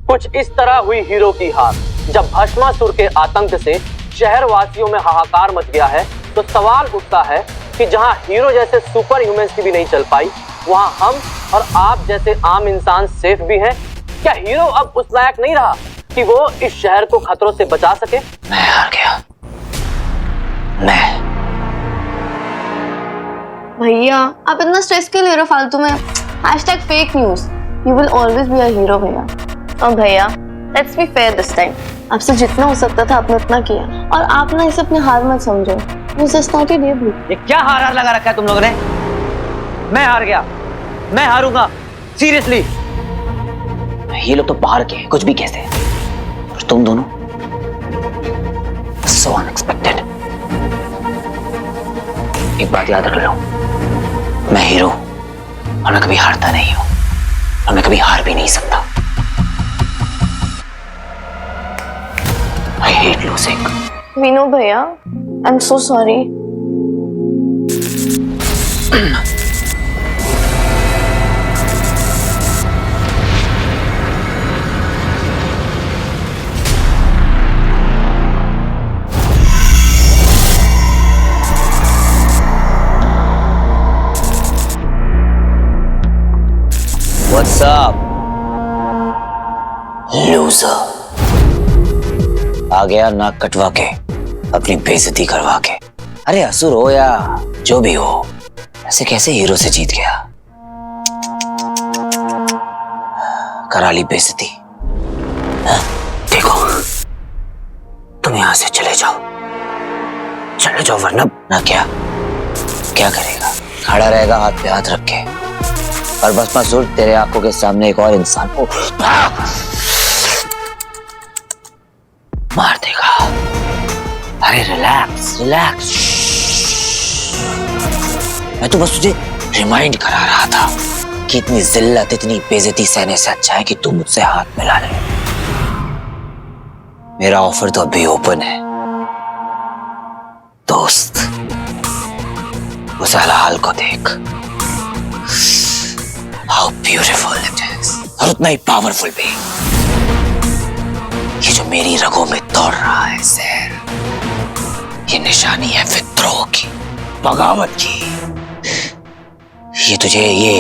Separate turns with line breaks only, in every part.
कुछ इस तरह हुई हीरो की हार। जब भस्मासुर के आतंक से शहर वासियों में हाहाकार मच गया है तो सवाल उठता है कि जहां हीरो जैसे सुपर ह्यूमंस की भी नहीं चल पाई, वहां हम और आप जैसे आम इंसान सेफ भी हैं। क्या हीरो अब उस लायक नहीं रहा कि वो इस शहर को खतरों से बचा सके?
मैं हार गया। मैं
भैया आप इतना स्ट्रेस क्यों ले रहे हो फालतू में? #Fake news. You will always be a hero भैया। और भैया let's be fair this time. आपसे जितना हो सकता था आपने उतना किया, और आप ना इसे अपनी हार मत समझो।
ये क्या हार लगा रखा है तुम लोगों ने? मैं हार गया, मैं हारूंगा, सीरियसली। ये लोग तो बाहर के कुछ भी कहते हैं, और तुम दोनों सो अनएक्सपेक्टेड। एक बात याद रख लो, मैं हीरो और मैं कभी हारता नहीं हूं, और मैं कभी हार भी नहीं सकता। I hate losing.
We know भैया, I'm so sorry.
What's up, loser? आ गया नाक कटवा के, अपनी बेइज्जती करवा के। अरे असुर हो या जो भी हो, ऐसे कैसे हीरो से जीत गया? करा ली बेइज्जती। देखो, तुम यहां से चले जाओ वरना ना क्या करेगा? खड़ा रहेगा हाथ पे हाथ रख के, और भस्मासुर तेरे आंखों के सामने एक और इंसान को मार देगा। अरे रिलैक्स। मैं तो बस तुझे रिमाइंड करा रहा था कि इतनी जिल्लत, इतनी बेइज्जती सहने से अच्छा है कि तू मुझसे हाथ मिला ले। मेरा ऑफर तो अभी ओपन है दोस्त, उस हाल को देख, हाउ ब्यूटीफुल इट इज, और उतना ही पावरफुल भी। ये जो मेरी रगों में दौड़ रहा है जहर, ये निशानी है विद्रोह की, बगावत की। ये तुझे ये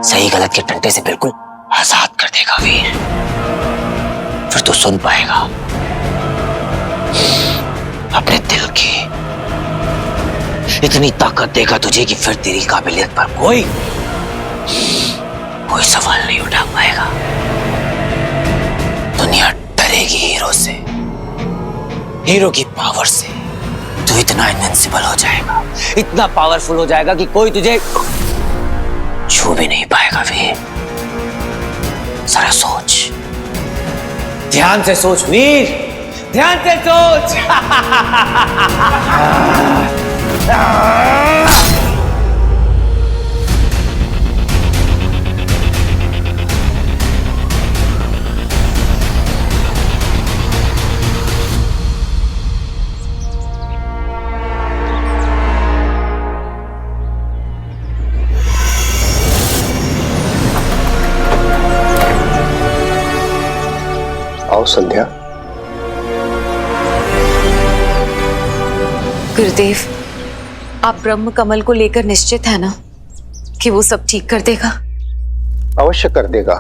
सही गलत के टंटे से बिल्कुल आजाद कर देगा वीर। फिर तू सुन पाएगा अपने दिल की। इतनी ताकत देगा तुझे कि फिर तेरी काबिलियत पर कोई सवाल नहीं उठा पाएगा। दुनिया डरेगी हीरो से, हीरो की पावर से। तू इतना इनविंसिबल हो जाएगा, इतना पावरफुल हो जाएगा कि कोई तुझे छू भी नहीं पाएगा वीर। जरा सोच, ध्यान से सोच वीर, ध्यान से सोच।
आओ संध्या।
गुरुदेव, आप ब्रह्म कमल को लेकर निश्चित है ना कि वो सब ठीक कर देगा?
अवश्य कर देगा।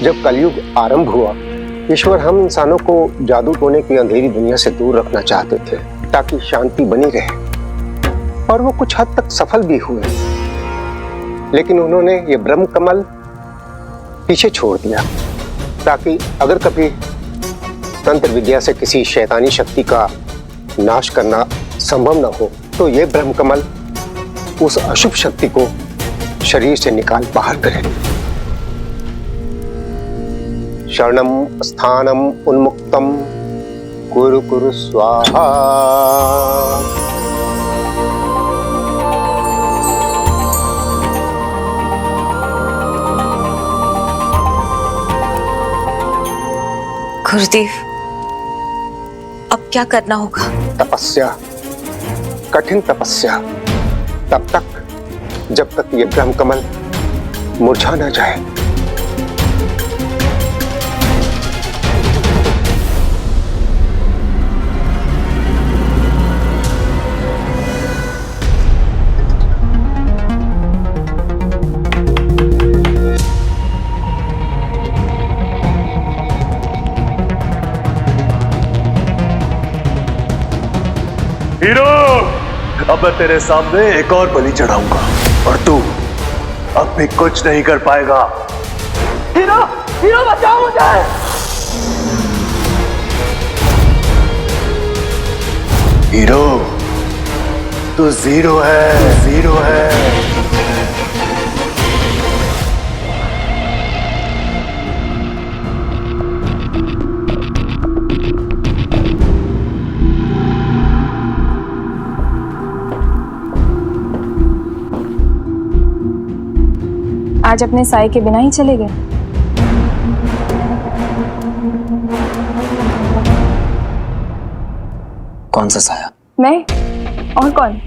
जब कलयुग आरंभ हुआ, ईश्वर हम इंसानों को जादू टोने की अंधेरी दुनिया से दूर रखना चाहते थे ताकि शांति बनी रहे, और वो कुछ हद तक सफल भी हुए। लेकिन उन्होंने ये ब्रह्म कमल पीछे छोड़ दिया ताकि अगर कभी तंत्र विद्या से किसी शैतानी शक्ति का नाश करना संभव न हो तो ये ब्रह्म कमल उस अशुभ शक्ति को शरीर से निकाल बाहर करे। शरणम स्थानम उन्मुक्तम कुरु कुरु स्वाहा।
गुरुदेव, अब क्या करना होगा?
तपस्या, कठिन तपस्या, तब तक जब तक ये ब्रह्म कमल मुरझा न जाए।
अब मैं तेरे सामने एक और बलि चढ़ाऊंगा और तू अब भी कुछ नहीं कर पाएगा।
हीरो, हीरो बचाओ मुझे।
हीरो, तू जीरो है, जीरो है।
आज अपने साय के बिना ही चले गए।
कौन सा साया?
मैं और कौन?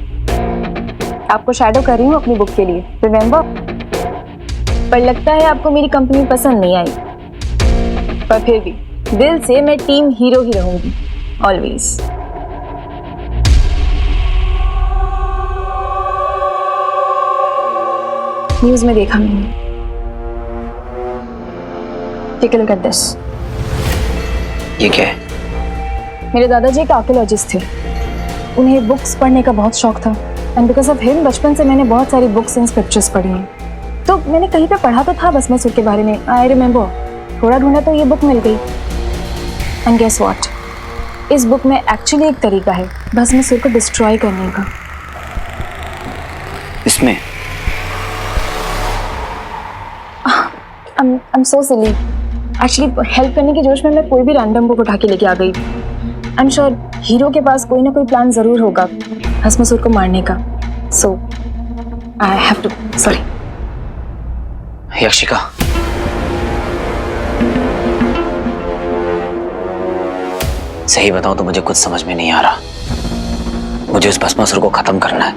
आपको शैडो कर रही हूँ अपनी बुक के लिए, रिमेम्बर? पर लगता है आपको मेरी कंपनी पसंद नहीं आई। पर फिर भी दिल से मैं टीम हीरो ही रहूंगी, ऑलवेज। न्यूज में देखा मैंने। Take a look at this.
ये क्या है?
मेरे दादाजी एक आर्कियोलॉजिस्ट थे। उन्हें बुक्स पढ़ने का बहुत शौक था एंड बिकॉज ऑफ हिम बचपन से मैंने बहुत सारी बुक्स एंड स्क्रिप्चर्स पढ़ी हैं। तो मैंने कहीं पे पढ़ा तो था भस्मासुर के बारे में, आई रिमेम्बर। थोड़ा ढूंढा तो ये बुक मिल गई। एंड गेस व्हाट, इस बुक में एक्चुअली एक तरीका है भस्मासुर को डिस्ट्रॉय करने का।
इसमें
I'm so silly. Actually help करने के जोश में मैं कोई भी रैंडम बुक उठा के लेके आ गई। आई एम श्योर हीरो के पास कोई ना कोई प्लान जरूर होगा भस्मासुर को मारने का। सो आई हैव टू, सॉरी।
यक्षिका, सही बताऊं तो मुझे कुछ समझ में नहीं आ रहा। मुझे उस भस्मासुर को खत्म करना है,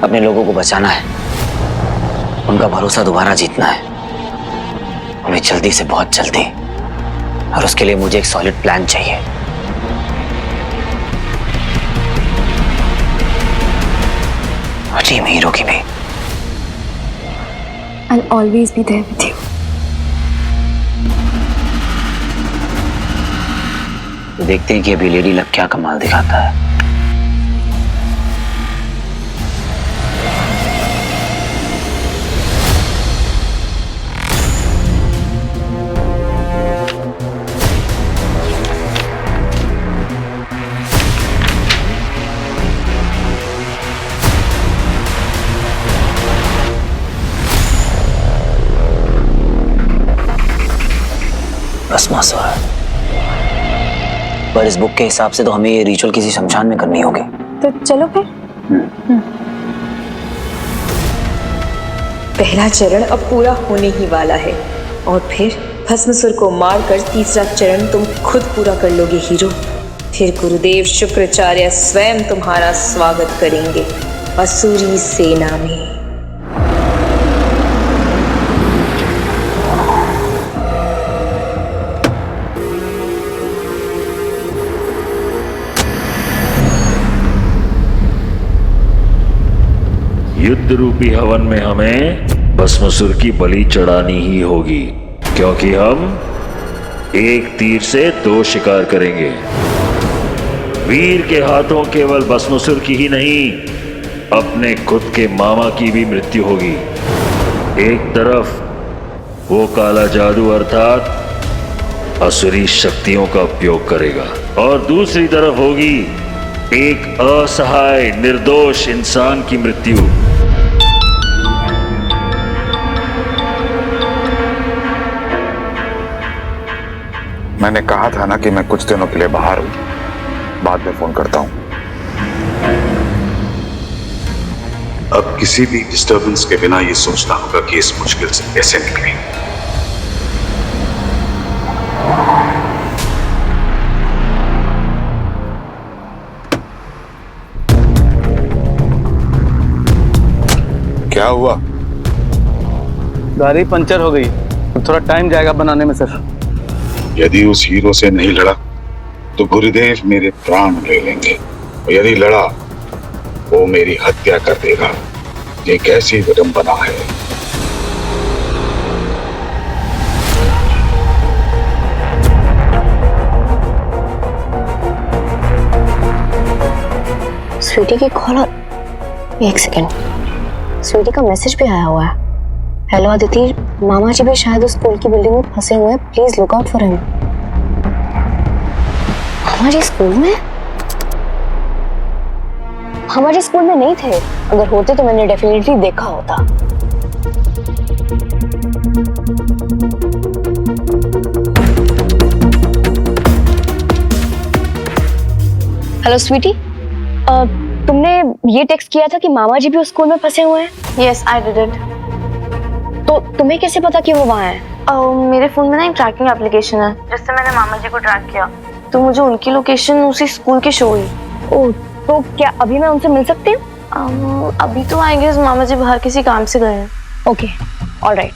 अपने लोगों को बचाना है, उनका भरोसा दोबारा जीतना है, उन्हें जल्दी से बहुत जल्दी। और उसके लिए मुझे एक सॉलिड प्लान चाहिए। और टीम हीरो की भी।
I'll always be there with you.
तो देखते हैं कि अभी लेडी लक क्या कमाल दिखाता है। भस्मासुर, पर इस बुक के हिसाब से तो हमें ये रिचुअल किसी शमशान में करनी होगी।
तो चलो फिर।
पहला चरण अब पूरा होने ही वाला है और फिर भस्मासुर को मारकर तीसरा चरण तुम खुद पूरा कर लोगे हीरो। फिर गुरुदेव शुक्राचार्य स्वयं तुम्हारा स्वागत करेंगे असुरी सेना में।
युद्ध रूपी हवन में हमें भस्मासुर की बलि चढ़ानी ही होगी, क्योंकि हम एक तीर से दो शिकार करेंगे। वीर के हाथों केवल भस्मासुर की ही नहीं, अपने खुद के मामा की भी मृत्यु होगी। एक तरफ वो काला जादू अर्थात असुरी शक्तियों का उपयोग करेगा और दूसरी तरफ होगी एक असहाय निर्दोष इंसान की मृत्यु।
मैंने कहा था ना कि मैं कुछ दिनों के लिए बाहर हूं, बाद में फोन करता हूं।
अब किसी भी डिस्टरबेंस के बिना ये सोचना होगा कि इस मुश्किल से कैसे निकलें।
क्या हुआ?
गाड़ी पंचर हो गई, थोड़ा टाइम जाएगा बनाने में सर।
यदि उस हीरो से नहीं लड़ा तो गुरुदेव मेरे प्राण ले लेंगे, और यदि लड़ा वो मेरी हत्या कर देगा। ये कैसी विडंबना है।
स्वीटी की कॉल और एक सेकंड, स्वीटी का मैसेज भी आया हुआ है। हेलो अदिति, मामा जी भी शायद उस स्कूल की बिल्डिंग में फंसे हुए हैं, please look out for him. मामा जी स्कूल में? मामा जी स्कूल में नहीं थे, अगर होते तो मैंने डेफिनेटली देखा होता। हेलो स्वीटी, तुमने ये टेक्स्ट किया था कि मामा जी भी उस स्कूल में फंसे हुए हैं? Yes I did it. तो तुम्हें कैसे पता कि वो वहाँ है? मेरे फोन में ना एक ट्रैकिंग एप्लीकेशन है जिससे मैंने मामा जी को ट्रैक किया, तो मुझे उनकी लोकेशन उसी स्कूल की शो हुई। ओह, तो क्या अभी मैं उनसे मिल सकती हूँ? अभी तो आई गेस मामा जी बाहर किसी काम से गए हैं। Okay, alright.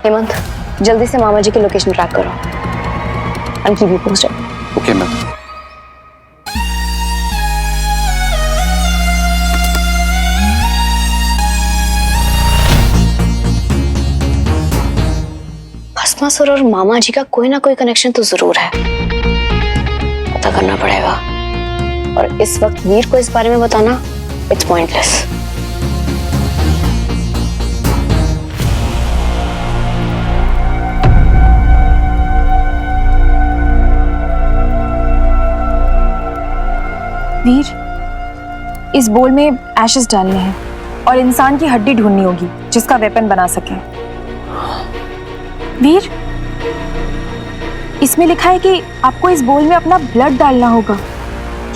हेमंत, जल्दी से मामा जी की लोकेशन ट्रैक करो। I keep you posted.
Okay ma'am.
Bhasmasur और मामा जी का कोई ना कोई कनेक्शन तो जरूर है, पता करना पड़ेगा। और इस वक्त वीर को इस बारे में बताना इट्स पॉइंटलेस।
वीर, इस बोल में एशेस डालने हैं और इंसान की हड्डी ढूंढनी होगी जिसका वेपन बना सके। वीर, इसमें लिखा है कि आपको इस बोल में अपना ब्लड डालना होगा।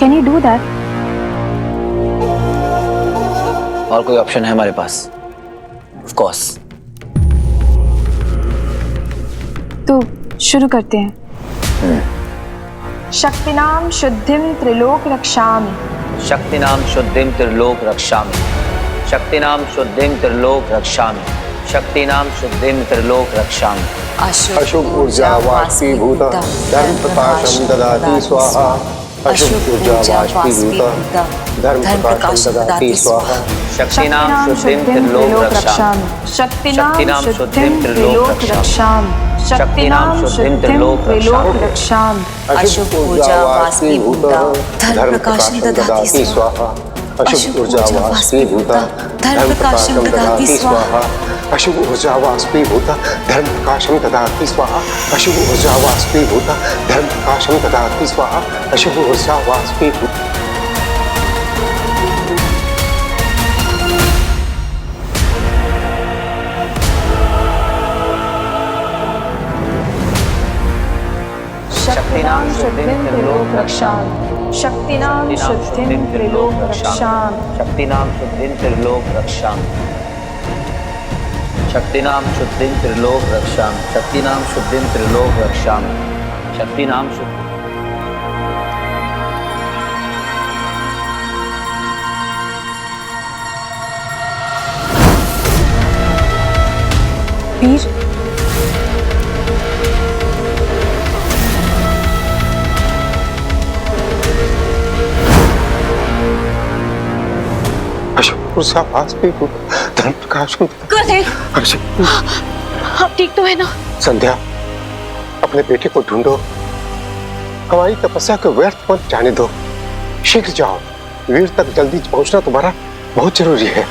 Can you do that?
और कोई ऑप्शन है हमारे पास? Of course.
तो शुरू करते हैं। शक्तिनाम शुद्धिम त्रिलोक रक्षामि।
शक्तिनाम शुद्धिम त्रिलोक रक्षामि। शक्तिनाम शुद्धिम त्रिलोक रक्षामि। शक्तिनाम शुद्धिम त्रिलोक रक्षामि।
अशुभ ऊर्जा वाष्पीभूत धर्म प्रकाशम ददाति स्वाहा। अशुभ ऊर्जा वाष्पीभूत धर्म प्रकाशम ददाति स्वाहा।
शक्तिनाम शुद्धिम त्रिलोक रक्षामि।
शक्तिनाम शुद्धिम त्रिलोक रक्षामि। शक्तिनाम शुद्धिम त्रिलोक रक्षामि।
अशुभ ऊर्जा वाष्पीभूत धर्म प्रकाशम ददाति स्वाहा। अशुभ ऊर्जा वाष्पीभूत धर्म प्रकाशम ददाति स्वाहा। अशुभ ऊर्जा वाष्पीभूत धर्म प्रकाशम ददाति स्वाहा। अशुभ ऊर्जा वाष्पीभूत धर्म प्रकाशम ददाति स्वाहा। अशुभ ऊर्जा वाष्पीभूत।
शक्तिनाम शुद्धिम त्रिलोक रक्षामि। शक्तिनाम शुद्धिम त्रिलोक रक्षामि।
शक्तिनाम शुद्धिम त्रिलोक रक्षामि। शक्तिनाम शुद्धिम त्रिलोक रक्षामि। शक्तिनाम शुद्धिम त्रिलोक रक्षामि। शक्तिनाम शुद्ध।
वीर,
अशुभ ऊर्जा वाष्पीभूत धर्म प्रकाशम।
आप ठीक तो है ना?
संध्या, अपने बेटे को ढूंढो, हमारी तपस्या को व्यर्थ मत जाने दो। शीघ्र जाओ, वीर तक जल्दी पहुंचना तुम्हारा बहुत जरूरी है।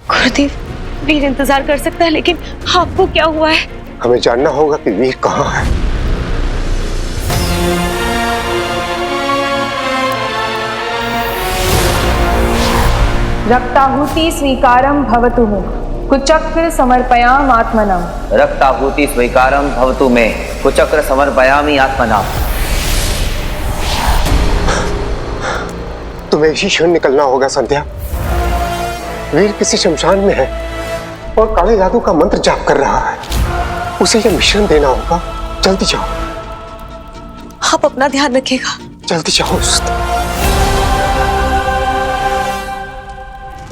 गुरुदेव, वीर इंतजार कर सकता है, लेकिन आपको क्या हुआ है?
हमें जानना होगा कि वीर कहाँ है।
रक्ताहुति स्वीकारम भवतु मे कुचक्र समर्पयाम आत्मनम।
रक्ताहुति स्वीकारम भवतु मे कुचक्र समर्पयामि आत्मनम।
तुम्हें इसी क्षण निकलना होगा संध्या। वीर किसी शमशान में है और काले जादू का मंत्र जाप कर रहा है। उसे यह मिश्रण देना होगा। जल्दी जाओ।
आप अपना ध्यान रखिएगा।
जल्दी जाओ।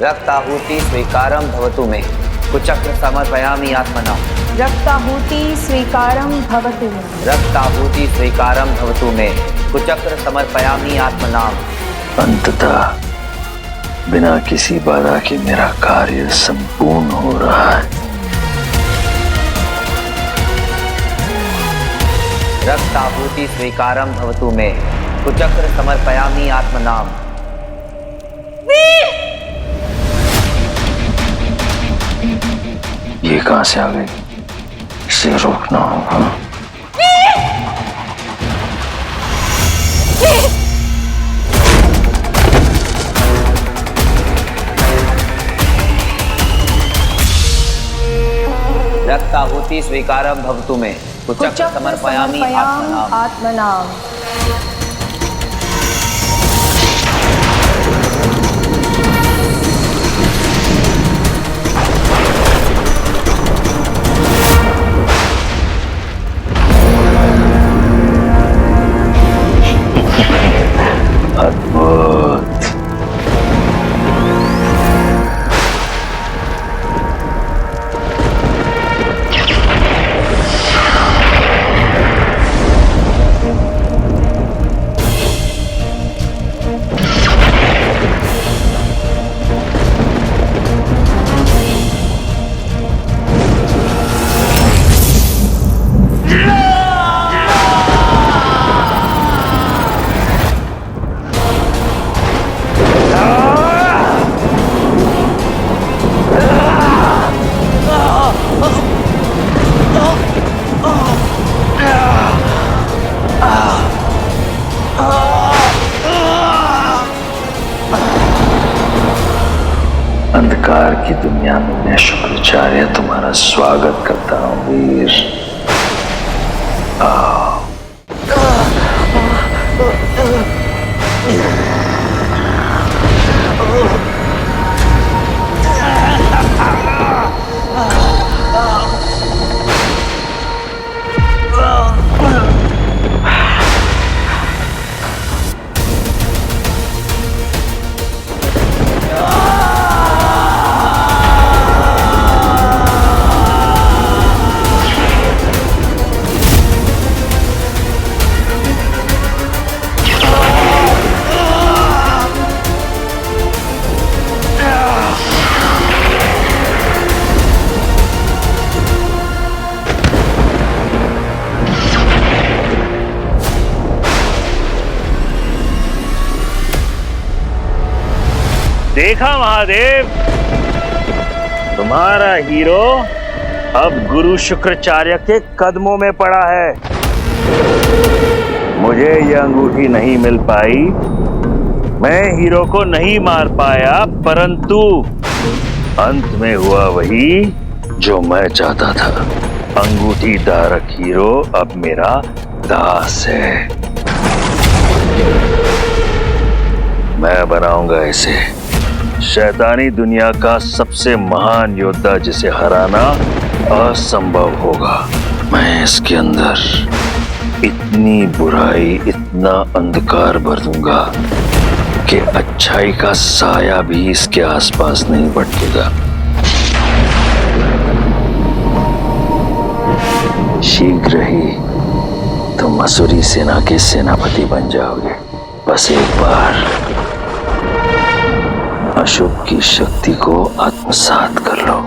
रक्ताहुति स्वीकारम भवतु मे कुचक्र समर्पयामि आत्मनम।
रक्ताहुति स्वीकारम भवतु मे।
रक्ताहुति स्वीकारम भवतु मे कुचक्र समर्पयामि आत्मनाम। अंततः
बिना किसी बाधा के मेरा कार्य संपूर्ण हो रहा है।
रक्ताहुति स्वीकारम भवतु मे, कुचक्र समर्पयामि आत्मनाम।
ये कहां से आ गई? इसे रोकना होगा।
रक्ताहुति स्वीकारम भवतु मे, कुचक्र समर्पयामि आत्मनाम।
अद्भुत। अंधकार की दुनिया में मैं शुक्राचार्य तुम्हारा स्वागत करता हूँ वीर। आओ। देखा महादेव, तुम्हारा हीरो अब गुरु शुक्राचार्य के कदमों में पड़ा है। मुझे यह अंगूठी नहीं मिल पाई, मैं हीरो को नहीं मार पाया, परंतु अंत में हुआ वही जो मैं चाहता था। अंगूठी धारक हीरो अब मेरा दास है। मैं बनाऊंगा इसे शैतानी दुनिया का सबसे महान योद्धा, जिसे हराना असंभव होगा। मैं इसके अंदर इतनी बुराई, इतना अंधकार भर दूंगा कि अच्छाई का साया भी इसके आसपास नहीं भटकेगा। शीघ्र ही तुम असुरी सेना के सेनापति बन जाओगे। बस एक बार अशुभ की शक्ति को आत्मसात कर लो।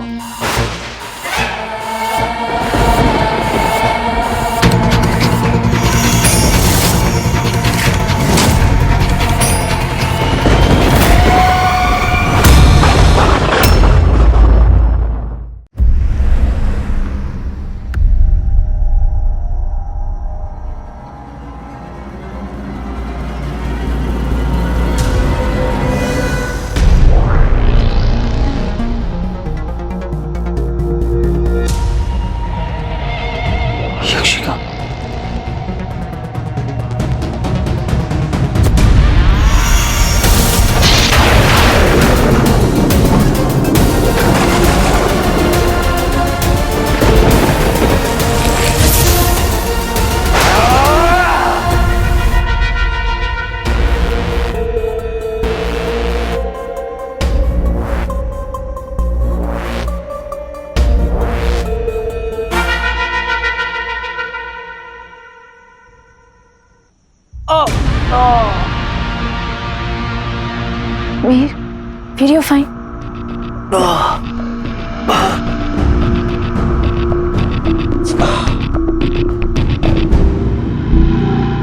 वीर,
वीर यू फाइन?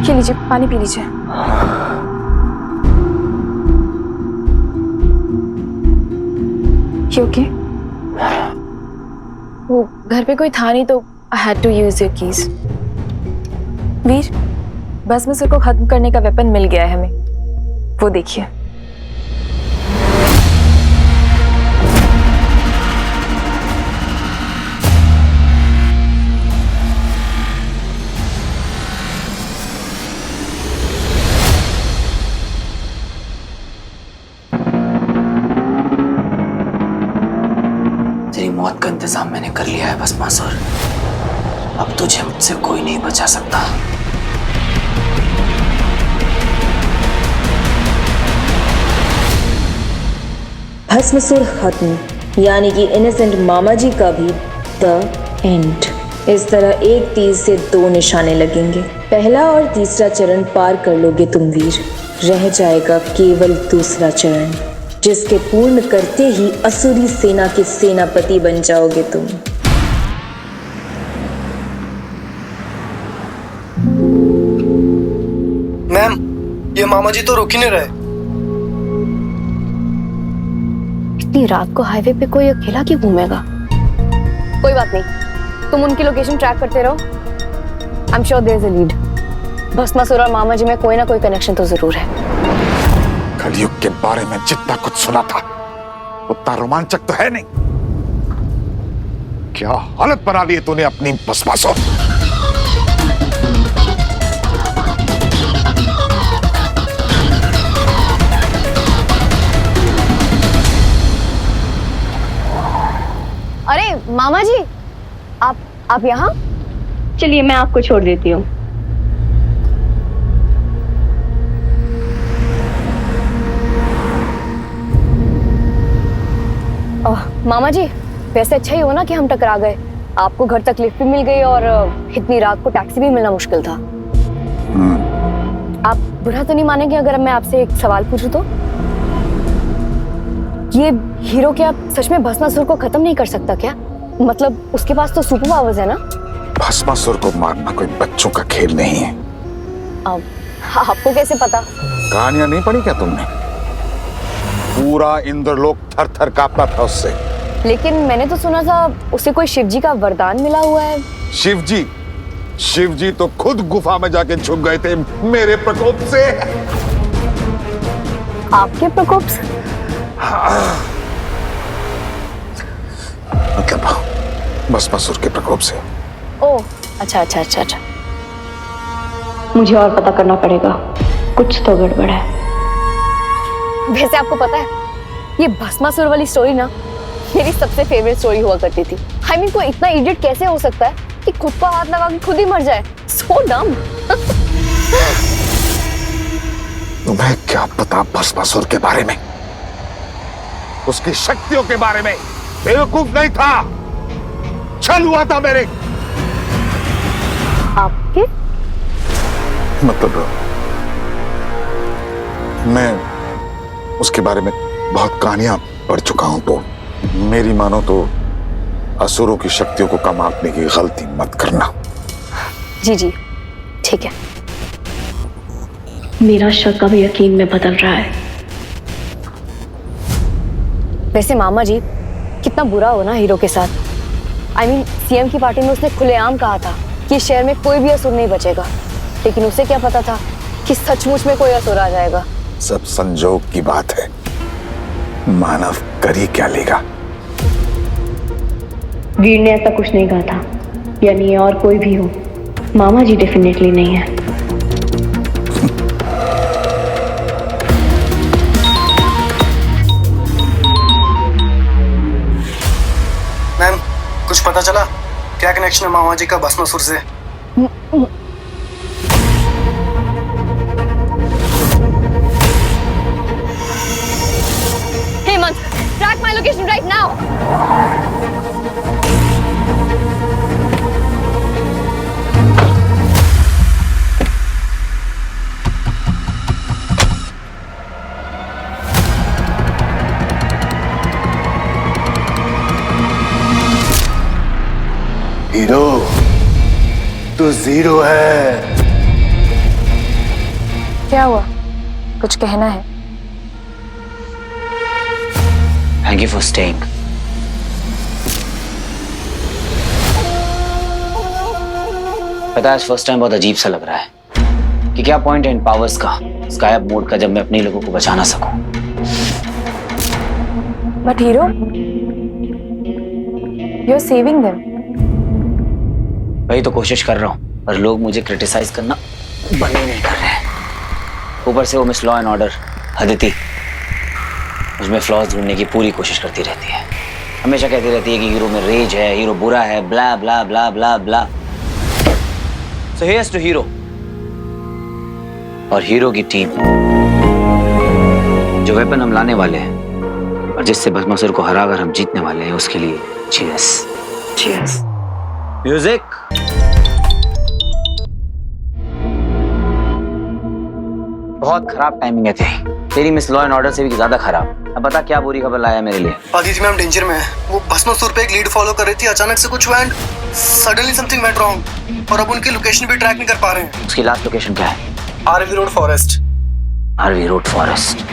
ये लीजिए, पानी पी लीजिए। You okay? वो घर पे कोई था नहीं तो I had to use your keys. वीर, भस्मासुर को खत्म करने का वेपन मिल गया है हमें, वो देखिए।
तेरी मौत का इंतजाम मैंने कर लिया है भस्मासुर। अब तुझे मुझसे कोई नहीं बचा सकता।
भस्मासुर खत्म, यानी कि इनोसेंट मामा जी का भी द एंड। इस तरह एक तीर से दो निशाने लगेंगे। पहला और तीसरा चरण पार कर लोगे तुम वीर, रह जाएगा केवल दूसरा चरण, जिसके पूर्ण करते ही असुरी सेना के सेनापति बन जाओगे तुम।
मैम, ये मामा जी तो रुक ही नहीं रहे।
इतनी रात को हाईवे पे कोई अकेला क्यों घूमेगा? कोई बात नहीं, तुम उनकी लोकेशन ट्रैक करते रहो। I am sure there is a lead. Bhasmasur और मामा जी में कोई ना कोई कनेक्शन तो जरूर है।
कलयुग के बारे में जितना कुछ सुना था उतना रोमांचक तो है नहीं। क्या हालत बना ली है तूने अपनी भस्मासुर।
अरे मामा जी, आप यहाँ? चलिए मैं आपको छोड़ देती हूँ। मामा जी, वैसे अच्छा ही हो ना कि हम टकरा गए। आपको घर तक लिफ्ट भी मिल गई और इतनी रात को टैक्सी भी मिलना मुश्किल था। आप बुरा तो नहीं मानेंगे अगर मैं आपसे एक सवाल पूछूं तो? ये हीरो क्या सच में भस्मासुर को खत्म नहीं कर सकता क्या? मतलब उसके पास तो सुपर पावर्स है ना?
भस्मासुर को मारना कोई बच्चों का खेल नहीं है।
आपको कैसे पता?
कहानियां नहीं पढ़ी क्या तुमने? पूरा इंद्रलोक थर थर कांपता था उससे।
लेकिन मैंने तो सुना था उसे कोई शिवजी का वरदान मिला हुआ है।
शिवजी तो खुद गुफा में जाके छुप गए थे मेरे प्रकोप से।
आपके प्रकोप से?
मतलब भस्मासुर के प्रकोप से।
ओह, अच्छा। मुझे और पता करना पड़ेगा, कुछ तो गड़बड़ है। वैसे आपको पता है, ये भस्मासुर वाली स्टोरी ना मेरी सबसे फेवरेट स्टोरी हुआ करती थी। I mean, कोई इतना इडियट कैसे हो सकता है कि खुद पर हाथ लगा के खुद ही मर जाए? So dumb।
तुम्हें क्या पता भस्मासुर के बारे में, उसकी शक्तियों के बारे में? बेवकूफ नहीं था, छल हुआ था मेरे।
आपके
मतलब मैं उसके बारे में बहुत कहानियां पढ़ चुका हूं, तो मेरी मानो तो असुरों की शक्तियों को कम आंकने की गलती मत करना।
जी ठीक है। मेरा शक अब यकीन में बदल रहा है। वैसे मामा जी, कितना बुरा हो ना हीरो के साथ। I mean, सीएम की पार्टी में उसने खुलेआम कहा था कि शहर में कोई भी असुर नहीं बचेगा, लेकिन उसे क्या पता था कि सचमुच में कोई असुर आ जाएगा।
सब संजोग की बात है, मानव कर ही क्या लेगा।
वीर ने ऐसा कुछ नहीं कहा था, यानी और कोई भी हो, मामा जी डेफिनेटली नहीं है।
मैम, कुछ पता चला क्या कनेक्शन है मामा जी का भस्मासुर से?
Hemant, track my location right now.
तो जीरो है।
क्या हुआ, कुछ कहना है?
Thank you for staying. पता है, आज फर्स्ट टाइम बहुत अजीब सा लग रहा है कि क्या पॉइंट है इन पावर्स का, स्काई अप मोड का, जब मैं अपने लोगों को बचा ना सकूं।
But hero, you are saving them.
वही तो कोशिश कर रहा हूं, पर लोग मुझे क्रिटिसाइज करना बंद ही नहीं कर रहे हैं। ऊपर से वो miss law and order Aditi मुझमें फ्लॉज ढूंढने की पूरी कोशिश करती रहती है। हमेशा कहती रहती है कि हीरो में रेज है, हीरो बुरा है, ब्ला ब्ला ब्ला ब्ला ब्ला। सो हियर्स टू हीरो और हीरो की टीम, जो वेपन हम लाने वाले हैं और जिससे भस्मासुर को हराकर हम जीतने वाले हैं, उसके लिए चीयर्स।
चीयर्स।
म्यूजिक। बहुत खराब टाइमिंग है तेरी मिस लॉ एंड ऑर्डर से भी ज्यादा खराब। अब बता क्या बुरी खबर लाया मेरे लिए।
आदिति मैम डेंजर में है। वो भस्मासुर पे एक लीड फॉलो कर रही थी, अचानक से कुछ हुआ and suddenly something went wrong और अब उनकी लोकेशन भी ट्रैक नहीं कर पा रहे हैं।
उसकी लास्ट लोकेशन क्या है?
RV road forest.
RV road forest.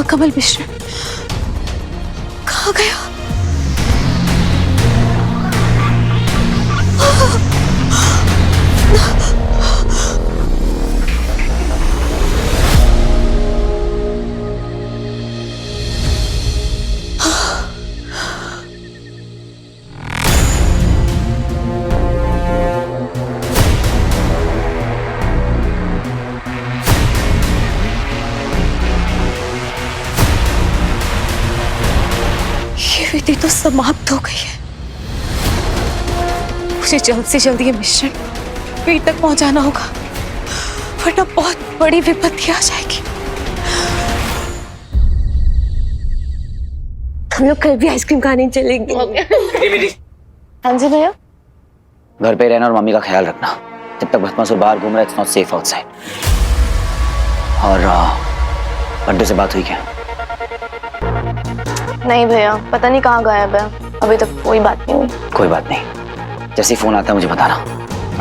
Kamal Mishra कहाँ गया? विधि तो समाप्त हो गई है। मुझे जल्द से जल्द ये मिशन पेट तक पहुंचाना होगा, वरना बहुत बड़ी विपत्ति आ जाएगी। हम लोग कल भी आइसक्रीम खाने चलेंगे। हाँ जी भैया।
घर पे रहना और मम्मी का ख्याल रखना। जब तक भस्मासुर बाहर घूम रहा है, इट्स नॉट सेफ आउटसाइड। और बंटू से बात हुई क्या?
नहीं भैया, पता नहीं कहाँ गायब है, अभी तक कोई बात नहीं हुई।
कोई बात नहीं, जैसे ही फोन आता है मुझे बताना।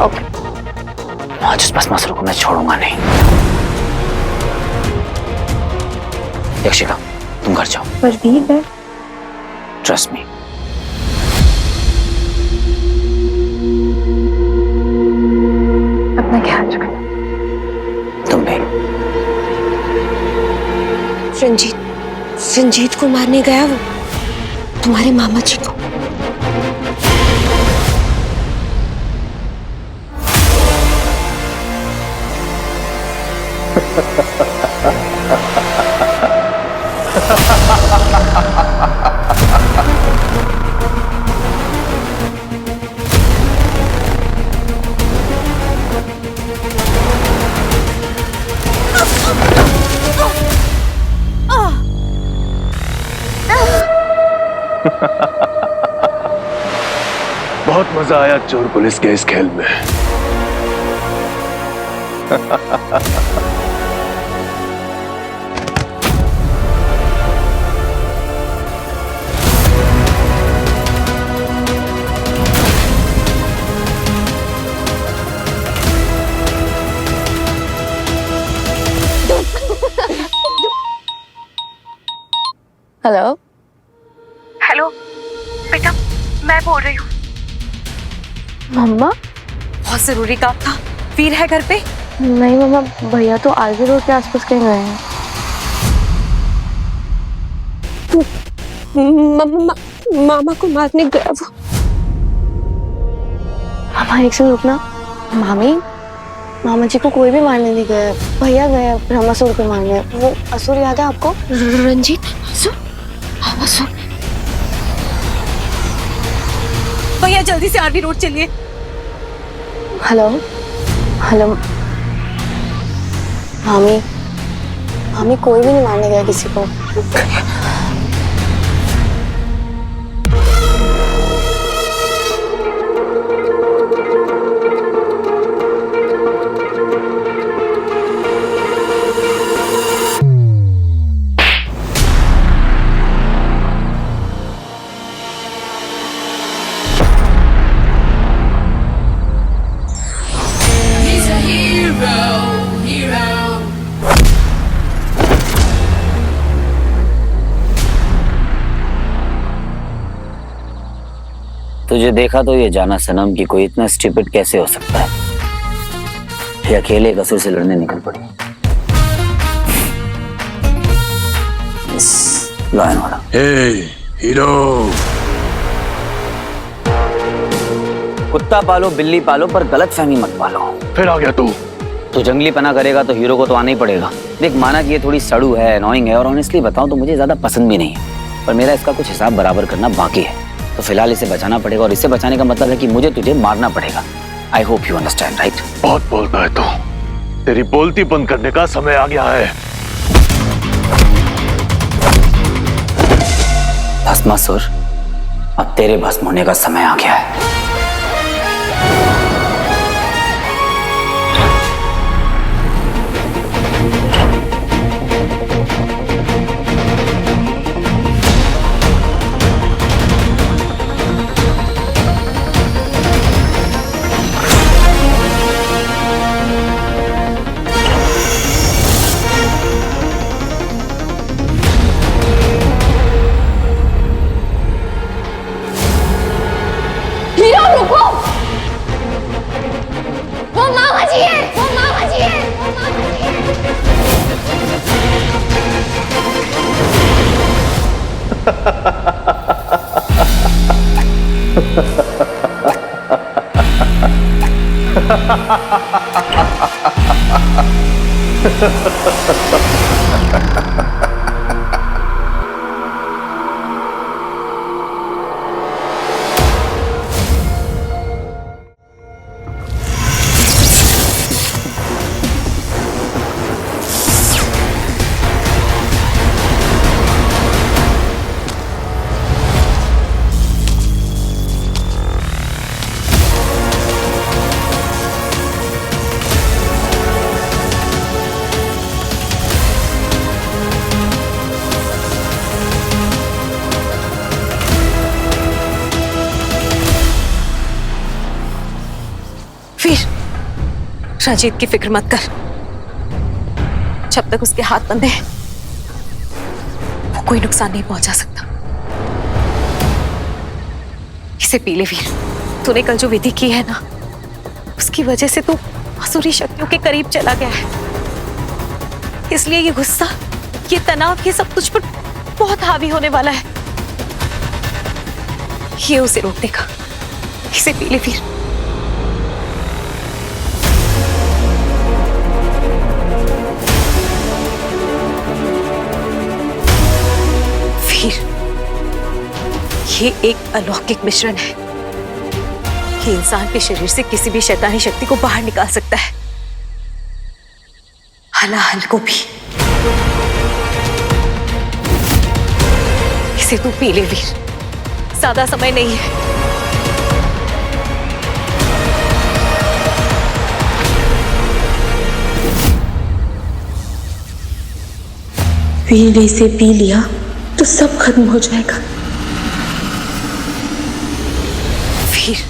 ओके।
आज उस भस्मासुर को मैं छोड़ूंगा नहीं। यक्षिका, तुम घर जाओ।
पर वीर है।
Trust me.
अपना ख्याल रखना।
तुम भी।
रंजीत को मारने गया वो, तुम्हारे मामा जी को।
बहुत मजा आया चोर पुलिस के इस खेल में।
हेलो।
हेलो बेटा, मैं बोल रही हूँ।
मम्मा?
बहुत जरूरी काम था। वीर है घर पे?
नहीं मम्मा, भैया तो आरवी रोड के आसपास कहीं गए हैं।
मामा को मारने गया वो।
मामा एक से रुकना। मामा जी को कोई भी मारने नहीं गया, भैया गए भस्मासुर को मारने। वो असुर याद है आपको?
रंजीत? असुर? भैया जल्दी से आरवी रोड चलिए।
हेलो। हामी कोई भी नहीं मारने गया किसी को।
तुझे देखा तो ये जाना सनम कि कोई इतना स्टूपिड कैसे हो सकता है। ये अकेले एक असुर से लड़ने निकल पड़ी। लायन वाला।
हीरो।
कुत्ता पालो बिल्ली पालो पर गलतफहमी मत पालो।
फिर आ गया तू
जंगली पना करेगा तो हीरो को तो आना ही पड़ेगा। देख माना कि ये थोड़ी सड़ू है, अनोइंग है और ऑनेस्टली बताऊं तो मुझे ज्यादा पसंद भी नहीं है, पर मेरा इसका कुछ हिसाब बराबर करना बाकी है। तो फिलहाल इसे बचाना पड़ेगा और इसे बचाने का मतलब है कि मुझे तुझे मारना पड़ेगा। I hope you understand, right?
बहुत बोलता है तू। तेरी बोलती बंद करने का समय आ गया है।
भस्मासुर, अब तेरे भस्म होने का समय आ गया है।
रंजीत की फिक्र मत कर, जब तक उसके हाथ बंधे हैं वो कोई नुकसान नहीं पहुंचा सकता। इसे पी ले वीर, तूने कल जो विधि की है ना, उसकी वजह से तू असुरी शक्तियों के करीब चला गया है। इसलिए ये गुस्सा, ये तनाव, ये सब तुझ पर बहुत हावी होने वाला है। ये उसे रोक देगा। इसे पी ले वीर। ये एक अलौकिक मिश्रण है। ये इंसान के शरीर से किसी भी शैतानी शक्ति को बाहर निकाल सकता है, हलाहल को भी। इसे तू पी ले वीर, ज्यादा समय नहीं है।
वीर ने इसे पी लिया तो सब खत्म हो जाएगा।
वीर,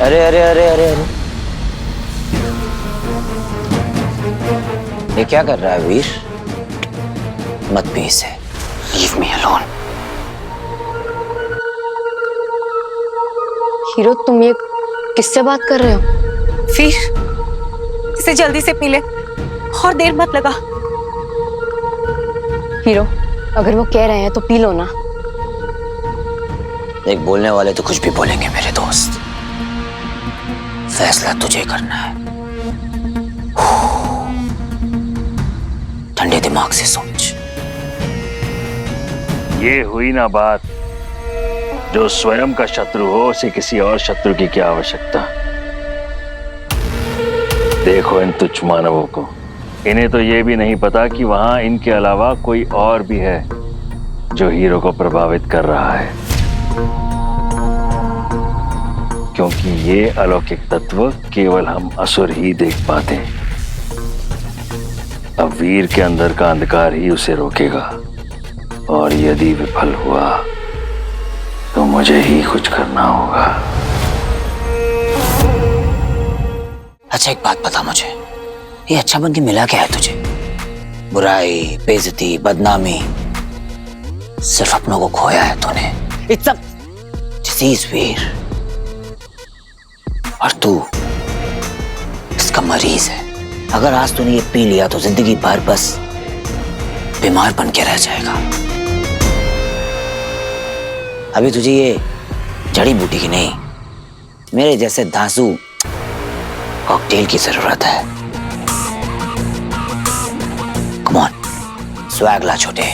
अरे अरे अरे अरे अरे, ये क्या कर रहा है वीर? मत पी इसे, लीव मी अलोन।
हीरो, तुम ये किससे बात कर रहे हो?
वीर, इसे जल्दी से पी ले और देर मत लगा।
हीरो, अगर वो कह रहे हैं तो पी लो ना।
देख, बोलने वाले तो कुछ भी बोलेंगे मेरे दोस्त। फैसला तुझे करना है। ठंडे दिमाग से सोच।
ये हुई ना बात, जो स्वयं का शत्रु हो उसे किसी और शत्रु की क्या आवश्यकता। देखो इन तुच्छ मानवों को, इन्हें तो ये भी नहीं पता कि वहां इनके अलावा कोई और भी है जो हीरो को प्रभावित कर रहा है, क्योंकि ये अलौकिक तत्व केवल हम असुर ही देख पाते हैं। अब वीर के अंदर का अंधकार ही उसे रोकेगा, और यदि विफल हुआ तो मुझे ही कुछ करना होगा।
अच्छा एक बात बता मुझे, ये अच्छा बन के मिला क्या है तुझे? बुराई, बेइज्जती, बदनामी, सिर्फ अपनों को खोया है तूने। इट्स अ डिसीज वीर, और तू इसका मरीज है। अगर आज तूने ये पी लिया तो जिंदगी भर बस बीमार बन के रह जाएगा। अभी तुझे ये जड़ी बूटी की नहीं, मेरे जैसे धांसू कॉकटेल की जरूरत है। कम ऑन, स्वैग ला छोटे,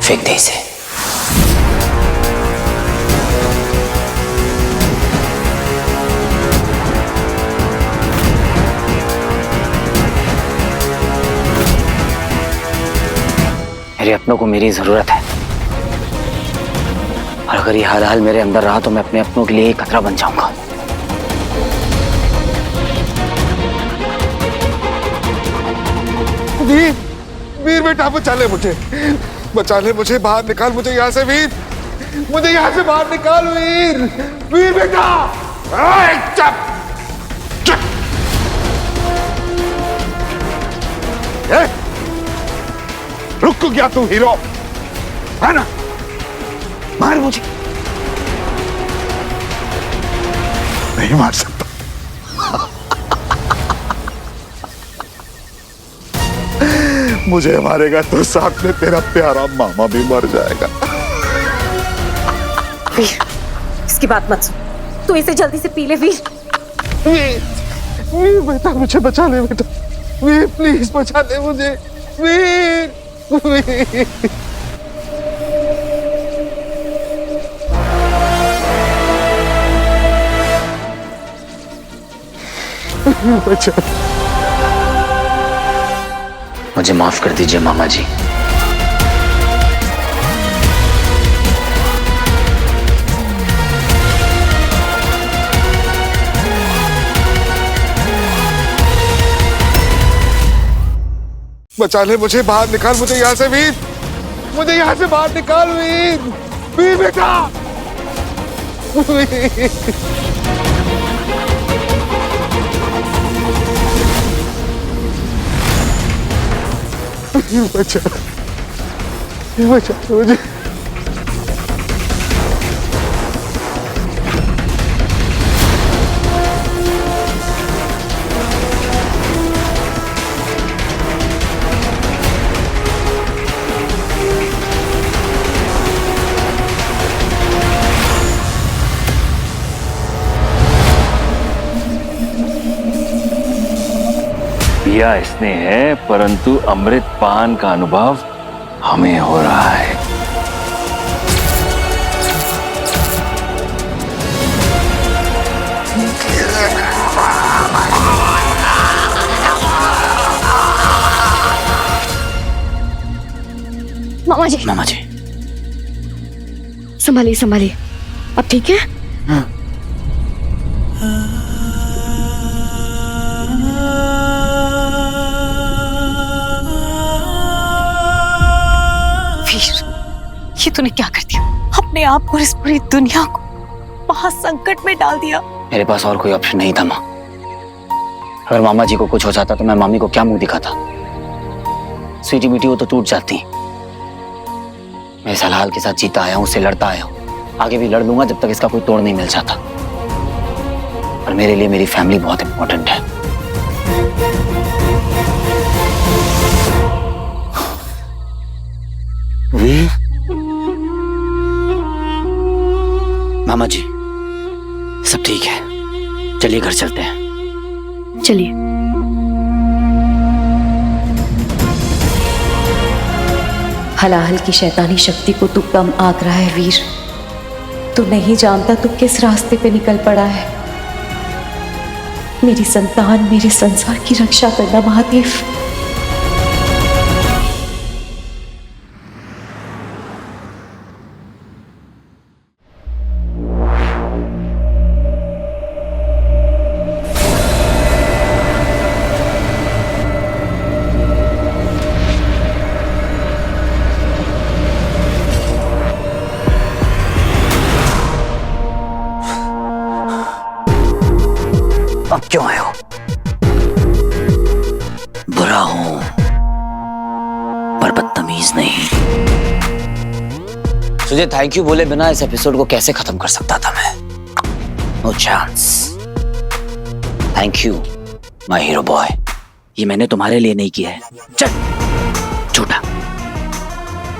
फेंक दे इसे। मेरे अपनों को मेरी जरूरत है, और अगर ये हाल मेरे अंदर रहा तो मैं अपने अपनों के लिए एक खतरा बन जाऊंगा।
वीर, वीर बेटा बचा ले मुझे, बचा ले मुझे, बाहर निकाल मुझे यहाँ से वीर, मुझे यहाँ से बाहर निकाल वीर, वीर बेटा। चुप चुप। रुक गया तू हीरो, है ना? मार मुझे। नहीं मार सकता। मुझे मारेगा तो साथ में तेरा प्यारा मामा भी मर जाएगा।
वीर, इसकी बात मत सुन, तू इसे जल्दी से पी ले वीर।
वीर, वीर बेटा मुझे बचा ले बेटा, वीर प्लीज बचा ले मुझे, वीर, वीर। बचा।
मुझे माफ कर दीजिए मामा जी।
बचा ले मुझे, बाहर निकाल मुझे यहाँ से वीर, मुझे यहाँ से बाहर निकाल वीर, वीर बेटा, वीर। बचा, बचा मुझे।
पिया इसने है, परंतु अमृत पान का अनुभव हमें हो रहा है।
मामा जी,
मामा जी
संभालिए संभालिए, अब ठीक है?
हाँ।
ये तूने क्या कर दिया? अपने आप को, इस पूरी दुनिया को महा संकट में डाल दिया।
मेरे पास और कोई ऑप्शन नहीं था माँ। अगर मामा जी को कुछ हो जाता तो मैं मामी को क्या मुंह दिखाता? स्वीटी मीठी वो तो टूट जाती। मैं इस हाल के साथ जीता आया हूँ, उससे लड़ता आया हूँ, आगे भी लड़ लूंगा जब तक इसका कोई तोड़ नहीं मिल जाता। और मेरे लिए मेरी फैमिली बहुत इंपॉर्टेंट है। मामा जी सब ठीक है, चलिए घर चलते हैं।
चलिए। हलाहल की शैतानी शक्ति को तू कम आंक रहा है वीर। तू नहीं जानता तू किस रास्ते पे निकल पड़ा है। मेरी संतान, मेरे संसार की रक्षा करना महादेव।
अब क्यों आए हो? बुरा हूं पर बदतमीज नहीं। तुझे थैंक यू बोले बिना इस एपिसोड को कैसे खत्म कर सकता था मैं? No chance. Thank you my hero boy. ये मैंने तुम्हारे लिए नहीं किया है। चल झूठा।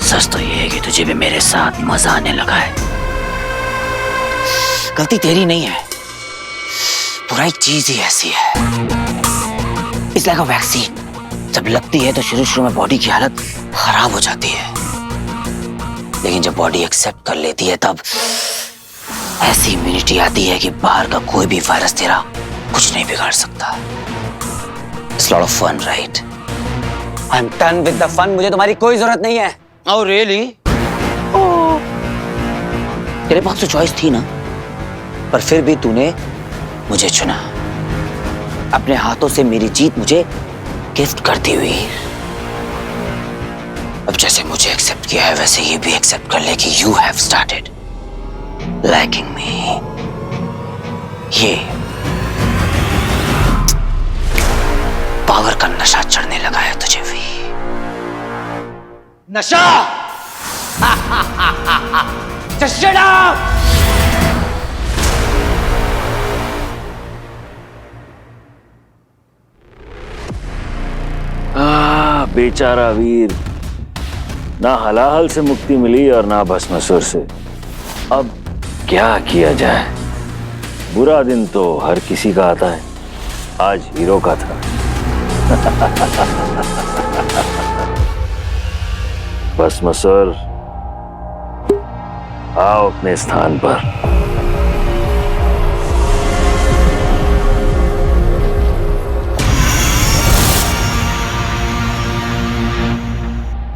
सच तो ये है कि तुझे भी मेरे साथ मजा आने लगा है। गलती तेरी नहीं है, बुराई चीज ही ऐसी है। It's like a vaccine. जब लगती है तो शुरू में बॉडी की हालत खराब हो जाती है, लेकिन जब बॉडी एक्सेप्ट कर लेती है तब ऐसी इम्यूनिटी आती है कि बाहर का कोई भी वायरस तेरा कुछ नहीं बिगाड़ सकता। It's lot of fun, right? I am done with the fun. मुझे तुम्हारी कोई जरूरत नहीं है। Oh really? तेरे पास तो चॉइस थी ना, पर फिर भी तूने मुझे चुना। अपने हाथों से मेरी जीत मुझे गिफ्ट करती हुई। अब जैसे मुझे एक्सेप्ट किया है वैसे ये भी एक्सेप्ट कर ले कि यू हैव स्टार्टेड लाइकिंग मी। ये पावर का नशा चढ़ने लगा है तुझे भी। नशा। Just shut up!
बेचारा वीर, ना हलाहल से मुक्ति मिली और ना भस्मासुर से। अब क्या किया जाए? बुरा दिन तो हर किसी का आता है, आज हीरो का था। भस्मासुर, आओ अपने स्थान पर।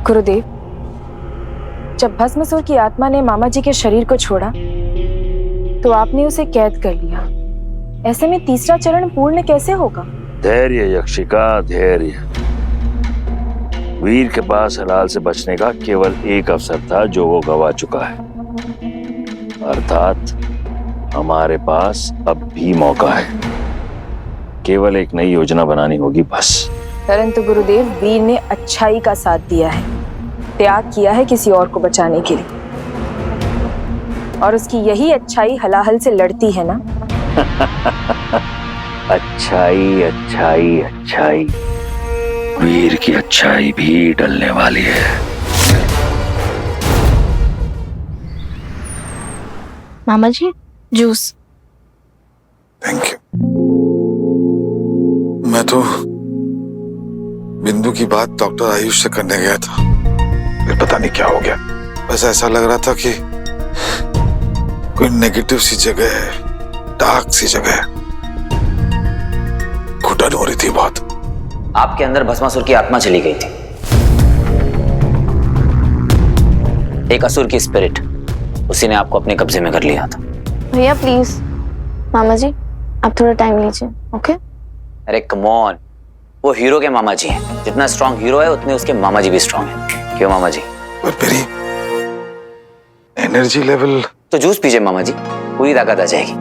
गुरुदेव, जब भस्मासुर की आत्मा ने मामा जी के शरीर को छोड़ा तो आपने उसे कैद कर लिया। ऐसे में तीसरा चरण पूर्ण कैसे होगा?
धैर्य यक्षिका, धैर्य। वीर के पास हलाल से बचने का केवल एक अवसर था जो वो गवा चुका है, अर्थात हमारे पास अब भी मौका है। केवल एक नई योजना बनानी होगी बस।
परंतु गुरुदेव, वीर ने अच्छाई का साथ दिया है, त्याग किया है किसी और को बचाने के लिए, और उसकी यही अच्छाई हलाहल से लड़ती है ना?
अच्छाई, अच्छाई, अच्छाई। वीर की अच्छाई भी डलने वाली है।
मामा जी, जूस।
Thank you. मैं तो बिंदु की बात डॉक्टर आयुष से करने गया था, फिर पता नहीं क्या हो गया। बस ऐसा लग रहा था कि कोई नेगेटिव सी जगह है, डार्क सी जगह है, घुटन हो रही थी बहुत।
आपके अंदर भस्मासुर की आत्मा चली गई थी, एक असुर की स्पिरिट। उसी ने आपको अपने कब्जे में कर लिया था।
भैया प्लीज, मामा जी आप थोड़ा टाइम लीजिए, ओके?
अरे कम ऑन, वो हीरो के मामा जी हैं। जितना स्ट्रॉन्ग हीरो है उतने उसके मामा जी भी स्ट्रॉन्ग हैं। क्यों मामा जी?
पर मेरी एनर्जी लेवल।
तो जूस पीजिए मामा जी, पूरी ताकत आ जाएगी।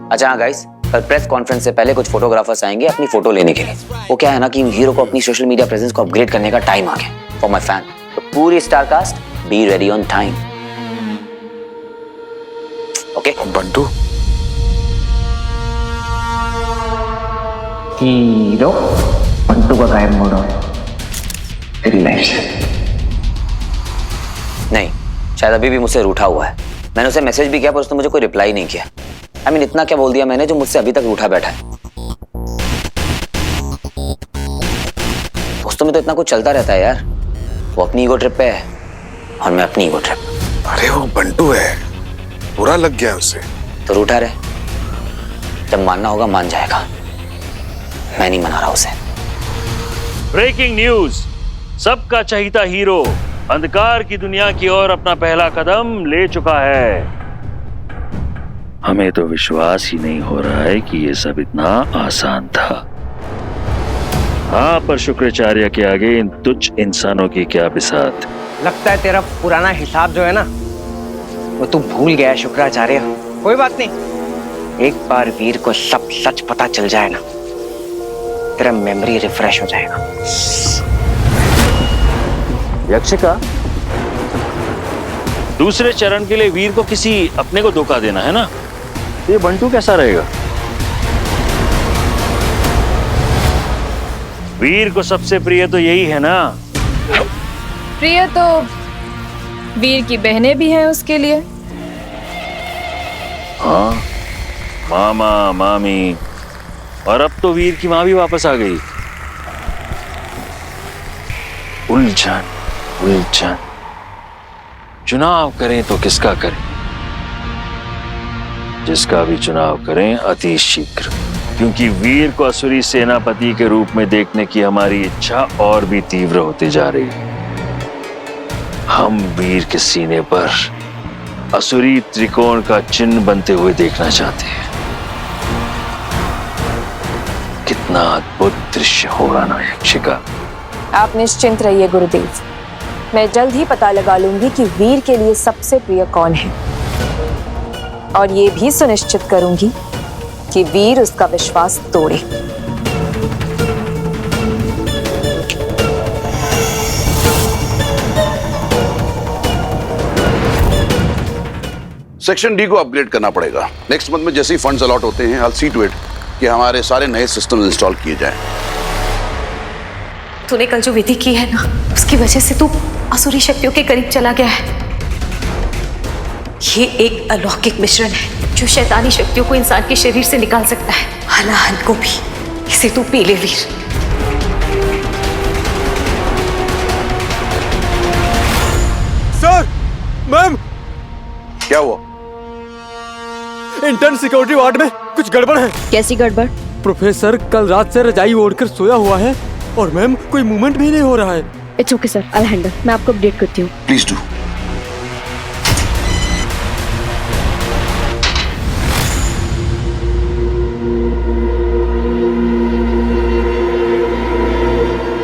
अच्छा हाँ गाइस, कल प्रेस कॉन्फ्रेंस से पहले कुछ फोटोग्राफर्स आएंगे अपनी फोटो लेने के लिए। वो क्या है ना कि हीरो को अपनी सोशल मीडिया प्रेजेंस को अपग्रेड करने का टाइम आ गया फॉर माय फैन। तो पूरी star cast be ready on time, okay?
Bantu,
hero Bantu का गायब मोड़ है तेरी लाइफ से। नहीं, शायद अभी भी मुझसे रूठा हुआ है। मैंने उसे मैसेज भी किया पर उसने मुझे कोई रिप्लाई नहीं किया। I mean, इतना क्या बोल दिया मैंने जो मुझसे अभी तक रूठा बैठा है? दोस्तों में तो इतना कुछ चलता रहता है यार। वो अपनी ईगो ट्रिप पे है और मैं अपनी ईगो ट्रिप।
अरे वो बंटू है, बुरा लग गया उसे।
तो रूठा रहे, जब मानना होगा मान जाएगा। मैं नहीं मना रहा उसे।
ब्रेकिंग न्यूज, सबका चहीता हीरो अंधकार की दुनिया की ओर अपना पहला कदम ले चुका है। हमें तो विश्वास ही नहीं हो रहा है कि ये सब इतना आसान था। हाँ, पर शुक्राचार्य के आगे इन तुच्छ इंसानों की क्या बिसात।
लगता है तेरा पुराना हिसाब जो है ना, वो तू भूल गया है शुक्राचार्य। कोई बात नहीं, एक बार वीर को सब सच पता चल जाए ना, तेरा मेमोरी रिफ्रेश हो जाएगा।
यक्षिका, दूसरे चरण के लिए वीर को किसी अपने को धोखा देना है ना, ये बंटू कैसा रहेगा? वीर को सबसे प्रिय तो यही है ना।
प्रिय तो वीर की बहनें भी हैं उसके लिए।
हाँ, मामा मामी, और अब तो वीर की माँ भी वापस आ गई। उलझन उलझन, चुनाव करें तो किसका करें? जिसका भी चुनाव करें अति शीघ्र, क्योंकि वीर को असुरी सेनापति के रूप में देखने की हमारी इच्छा और भी तीव्र होती जा रही है। हम वीर के सीने पर असुरी त्रिकोण का चिन्ह बनते हुए देखना चाहते हैं। कितना अद्भुत दृश्य होगा ना यक्षिका।
आप निश्चिंत रहिए गुरुदेव, मैं जल्द ही पता लगा लूंगी कि वीर के लिए सबसे प्रिय कौन है, और ये भी सुनिश्चित करूंगी कि वीर उसका विश्वास तोड़े।
सेक्शन डी को अपग्रेड करना पड़ेगा। नेक्स्ट मंथ में जैसे ही फंड्स अलॉट होते हैं, I'll see to it कि हमारे सारे नए सिस्टम इंस्टॉल किए जाएं।
तूने कल जो विधि की है ना, उसकी वजह से तू असुरी शक्तियों के करीब चला गया है। ये एक अलौकिक मिश्रण है जो शैतानी शक्तियों को इंसान के शरीर से निकाल सकता है, हलाहल को भी। इसे तू पी ले वीर।
सर, मैम,
क्या हुआ?
इंटर्न सिक्योरिटी वार्ड में कुछ गड़बड़ है।
कैसी गड़बड़?
प्रोफेसर कल रात से रजाई ओढ़कर सोया हुआ है और मैम कोई मूवमेंट भी नहीं हो रहा है।
It's okay sir, I handle. मैं आपको अपडेट करती हूँ।
Please do.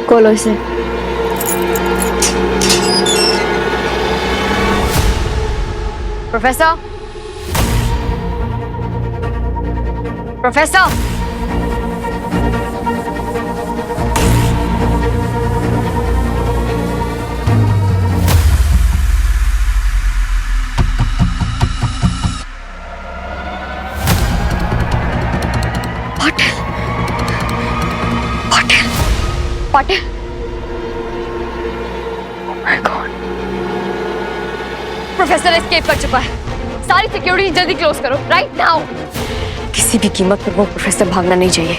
खोलो इसे।
Professor, professor, Patil. Oh my God. Professor escape कर चुका है। सारी सिक्योरिटी जल्दी क्लोज करो, राइट नाउ।
किसी भी कीमत पर वो प्रोफेसर भागना नहीं चाहिए।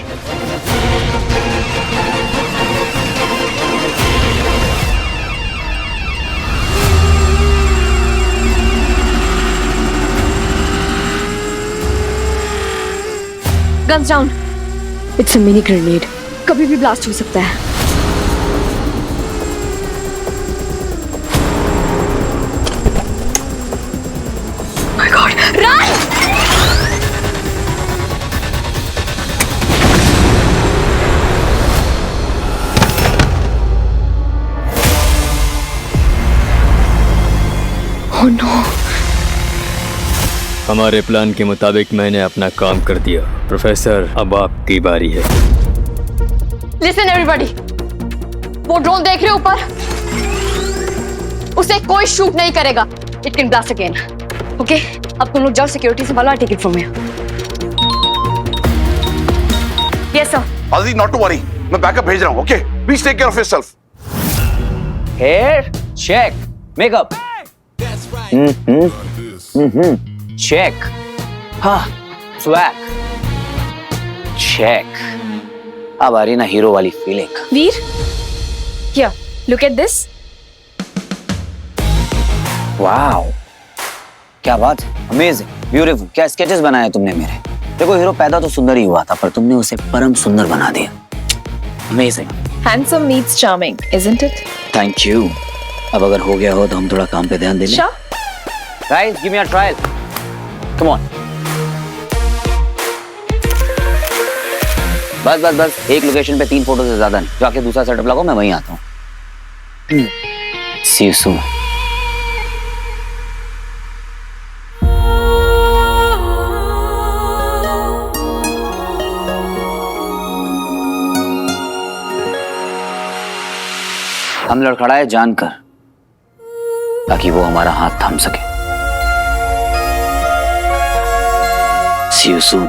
Guns down.
It's a mini grenade, कभी भी ब्लास्ट हो सकता है।
My God, run!
Oh no!
हमारे प्लान के मुताबिक मैंने अपना काम कर दिया। प्रोफेसर, अब आपकी बारी है।
Listen everybody, वो ड्रोन देख रहे हो ऊपर? उसे कोई शूट नहीं करेगा। It can blast again. Okay? अब तुम लोग जाओ सिक्योरिटी से take it from here. Yes sir.
Aditi, not to worry, मैं बैकअप भेज रहा हूँ। Okay? Please take care of yourself.
Hair check, makeup check, हाँ स्वैग, चेक। अब आ रही ना हीरो वाली feeling.
Veer, here, look at this.
Wow, क्या बात, अमेजिंग, ब्यूटीफुल। क्या स्केचेस बनाए तुमने मेरे। देखो हीरो पैदा तो सुंदर ही हुआ था, पर तुमने उसे परम सुंदर बना दिया। Amazing.
Handsome meets charming, isn't it?
Thank you. अब अगर हो गया हो तो हम थोड़ा काम पे ध्यान दे लें। Guys, give me a trial. Come on. बस एक लोकेशन पे 3 फोटो से ज्यादा नहीं। जाके दूसरा सेटअप लगाओ, मैं वहीं आता हूँ। See you soon. हम लड़खड़ाए जानकर, ताकि वो हमारा हाथ थाम सके। See you soon.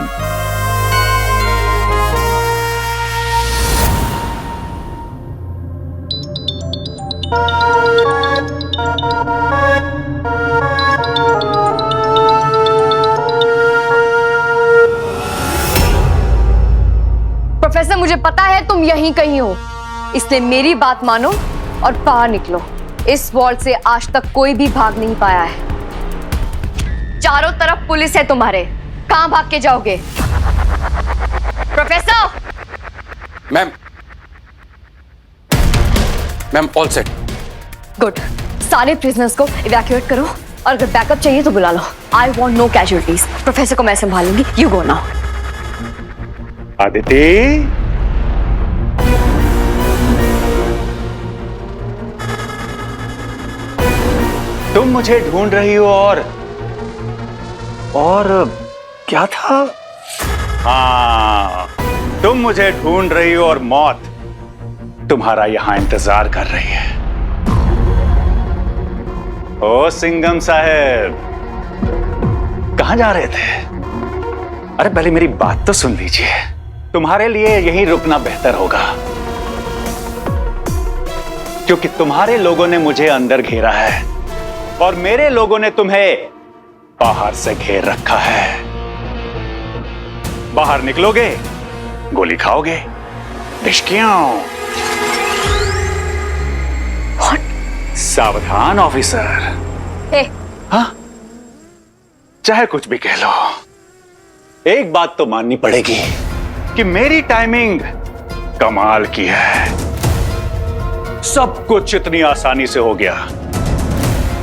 प्रोफेसर, मुझे पता है तुम यहीं कहीं हो, इसलिए मेरी बात मानो और बाहर निकलो। इस वॉल से आज तक कोई भी भाग नहीं पाया है। चारों तरफ पुलिस है तुम्हारे, कहां भाग के जाओगे? Professor!
Ma'am all set.
Good, सारे प्रिजनर्स को इवैक्यूएट करो और अगर बैकअप चाहिए तो बुला लो। I want no casualties. Professor को मैं संभालूंगी, यू गो नाउ।
आदिति, तुम मुझे ढूंढ रही हो और क्या था? हाँ, तुम मुझे ढूंढ रही हो और मौत तुम्हारा यहां इंतजार कर रही है। ओ सिंघम साहब, कहां जा रहे थे? अरे पहले मेरी बात तो सुन लीजिए। तुम्हारे लिए यहीं रुकना बेहतर होगा, क्योंकि तुम्हारे लोगों ने मुझे अंदर घेरा है और मेरे लोगों ने तुम्हें बाहर से घेर रखा है। बाहर निकलोगे, गोली खाओगे। सावधान ऑफिसर। हाँ, चाहे कुछ भी कह लो, एक बात तो माननी पड़ेगी कि मेरी टाइमिंग कमाल की है। सब कुछ इतनी आसानी से हो गया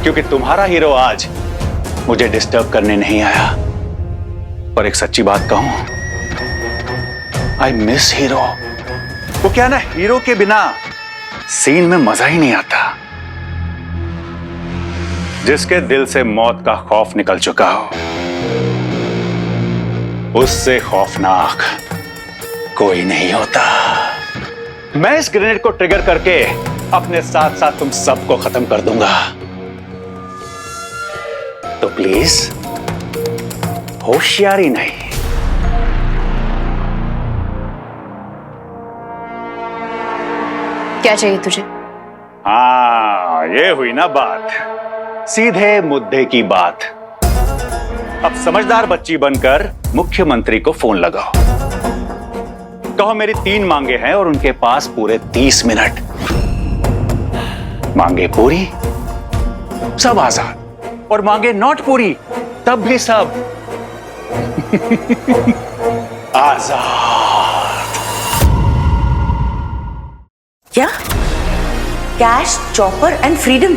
क्योंकि तुम्हारा हीरो आज मुझे डिस्टर्ब करने नहीं आया। पर एक सच्ची बात कहूं, आई मिस हीरो। वो क्या ना, हीरो के बिना सीन में मजा ही नहीं आता। जिसके दिल से मौत का खौफ निकल चुका हो, उससे खौफनाक कोई नहीं होता। मैं इस ग्रेनेड को ट्रिगर करके अपने साथ साथ तुम सबको खत्म कर दूंगा। तो प्लीज होशियारी नहीं।
क्या चाहिए तुझे?
हाँ, ये हुई ना बात, सीधे मुद्दे की बात। अब समझदार बच्ची बनकर मुख्यमंत्री को फोन लगाओ, कहो मेरी 3 मांगे हैं और उनके पास पूरे 30 मिनट। मांगे पूरी, सब आजाद, और मांगे नॉट पूरी, तब भी सब आजाद।
क्या? Cash, chopper and freedom.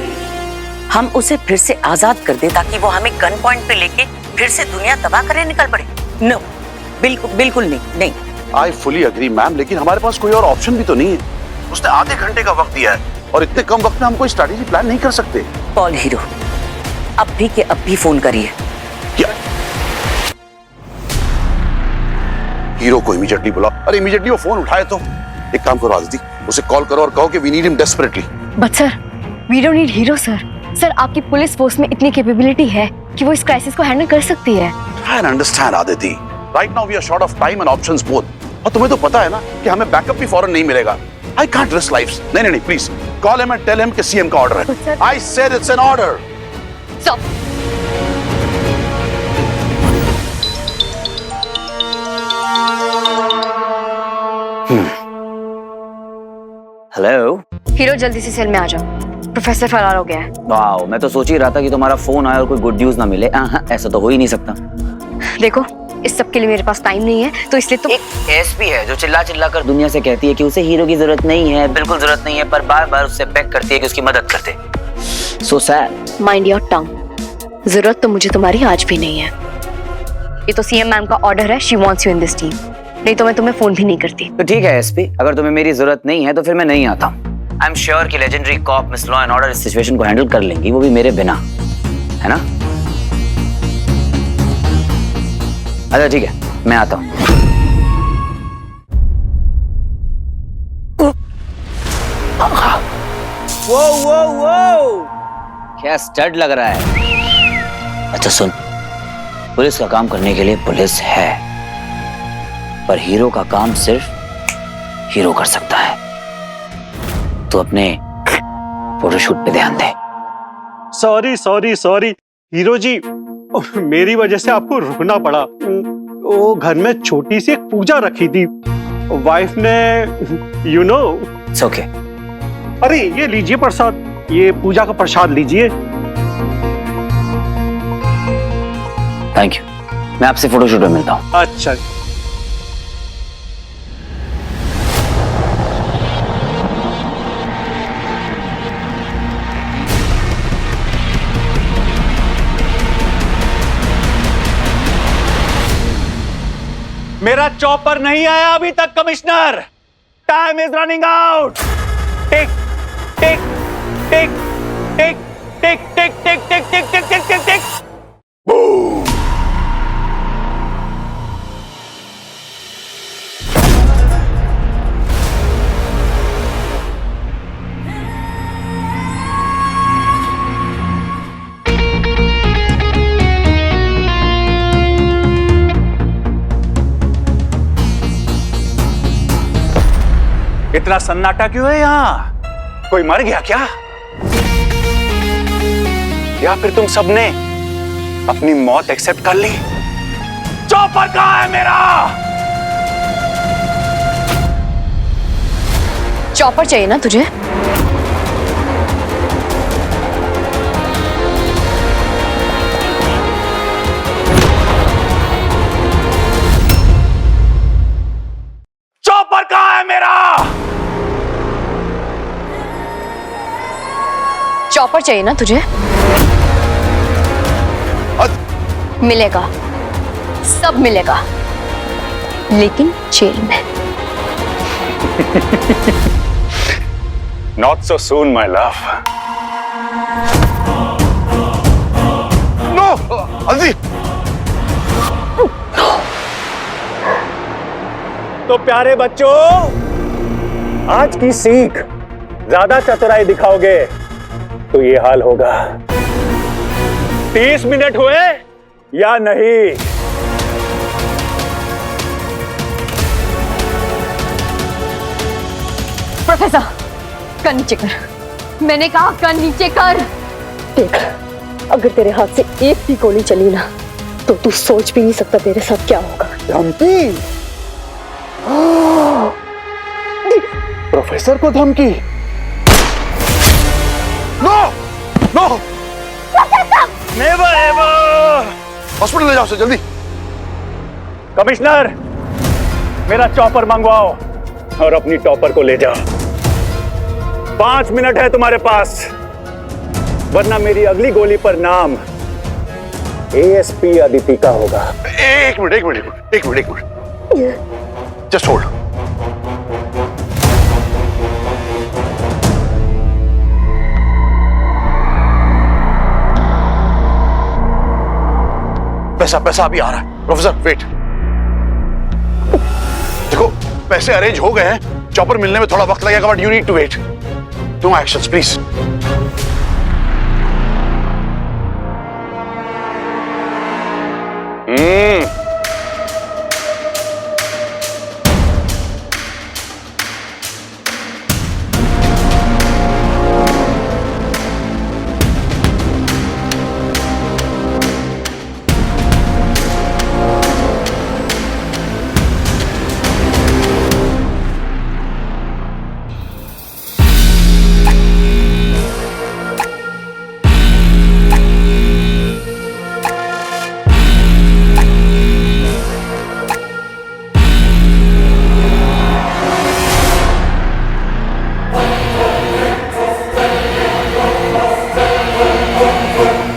हम उसे फिर से आजाद कर दे ताकि वो हमें गन पॉइंट पे लेके फिर से दुनिया तबाह करने निकल पड़े? नो, बिल्कुल नहीं।
आई फुली अग्री मैम, लेकिन हमारे पास कोई और ऑप्शन भी तो नहीं है। उसने आधे घंटे का वक्त दिया है और इतने कम वक्त में हम कोई स्ट्रैटेजी प्लान नहीं कर सकते।
पॉल हीरो, अब भी के अब भी फोन करिए।
क्या? हीरो को इमीडिएटली बुलाओ। अरे इमीडिएटली वो फोन उठाए तो। एक काम करो आदिति, उसे कॉल करो और कहो कि we need him desperately.
But sir, we don't need hero sir. Sir, आपकी पुलिस फोर्स में इतनी कैपेबिलिटी है कि वो इस क्राइसिस को हैंडल कर सकती है।
I understand Aditi. Right now we are short of time and options both। और तुम्हें तो पता है ना कि हमें बैकअप भी फौरन नहीं मिलेगा। I can't risk lives। नहीं, please call him and tell him कि सीएम का ऑर्डर है। I said it's an order।
Stop।
Hello.
Hero जल्दी से सेल में आ जाओ, प्रोफेसर फरार हो गया है।
वाओ, मैं तो सोच ही रहा था कि तुम्हारा फोन आया और कोई गुड न्यूज ना मिले। ऐसा तो हो ही नहीं सकता।
देखो, इस सब के लिए मेरे पास टाइम नहीं है, तो इसलिए तुम
एक एसपी है जो चिल्ला चिल्ला कर दुनिया से कहती है कि उसे हीरो की जरूरत नहीं है, बिल्कुल जरूरत नहीं है, पर बार बार उससे बेग करती है कि उसकी मदद कर दे। So sad.
Mind your tongue. जरूरत तो मुझे तुम्हारी आज भी नहीं है। ये तो सीएम मैम का ऑर्डर है, she wants you in this team. नहीं तो मैं तुम्हें फोन भी नहीं करती।
तो ठीक है एसपी, अगर तुम्हें मेरी जरूरत नहीं है तो फिर मैं नहीं आता हूँ। आई एम श्योर कि legendary cop miss law and order इस सिचुएशन को हैंडल कर लेंगी, वो भी मेरे बिना, है ना? अच्छा ठीक है, मैं आता हूँ। वो वो वो क्या स्टड लग रहा है। अच्छा सुन, पुलिस का काम करने के लिए पुलिस है, पर हीरो का काम सिर्फ हीरो कर सकता है। तो अपने फोटोशूट पे ध्यान दे।
सॉरी सॉरी सॉरी हीरो जी, मेरी वजह से आपको रुकना पड़ा। वो घर में छोटी सी एक पूजा रखी थी, वाइफ ने, यू नो।
It's okay.
अरे ये लीजिए प्रसाद, ये पूजा का प्रसाद लीजिए।
थैंक यू, मैं आपसे फोटोशूट में मिलता हूँ।
अच्छा। मेरा चॉपर नहीं आया अभी तक commissioner. Time is running out. Tick tick tick tick tick tick tick tick tick tick tick tick tick. इतना सन्नाटा क्यों है यहाँ? कोई मर गया क्या? या फिर तुम सबने अपनी मौत एक्सेप्ट कर ली? चॉपर कहाँ है मेरा?
चॉपर चाहिए ना तुझे?
चॉपर कहाँ है मेरा?
चॉपर चाहिए ना तुझे? मिलेगा, सब मिलेगा, लेकिन जेल में।
Not so soon, my love. No, Alzi. तो प्यारे बच्चों, आज की सीख, ज्यादा चतुराई दिखाओगे तो ये हाल होगा। 30 मिनट हुए या नहीं?
प्रोफेसर, कर नीचे कर। मैंने कहा कर नीचे कर।
देख, अगर तेरे हाथ से एक भी गोली चली ना, तो तू सोच भी नहीं सकता तेरे साथ क्या होगा।
धमकी? प्रोफेसर को धमकी? No no, never ever. Hospital ले जाओ उसे जल्दी। कमिश्नर, मेरा चॉपर मंगवाओ और अपनी टॉपर को ले जाओ। 5 मिनट है तुम्हारे पास, वरना मेरी अगली गोली पर नाम एएसपी अदिति का होगा। एक मिनट, जस्ट होल्ड। पैसा अभी आ रहा है। प्रोफेसर वेट, देखो पैसे अरेंज हो गए हैं, चॉपर मिलने में थोड़ा वक्त लगेगा, but you need to wait. No actions please.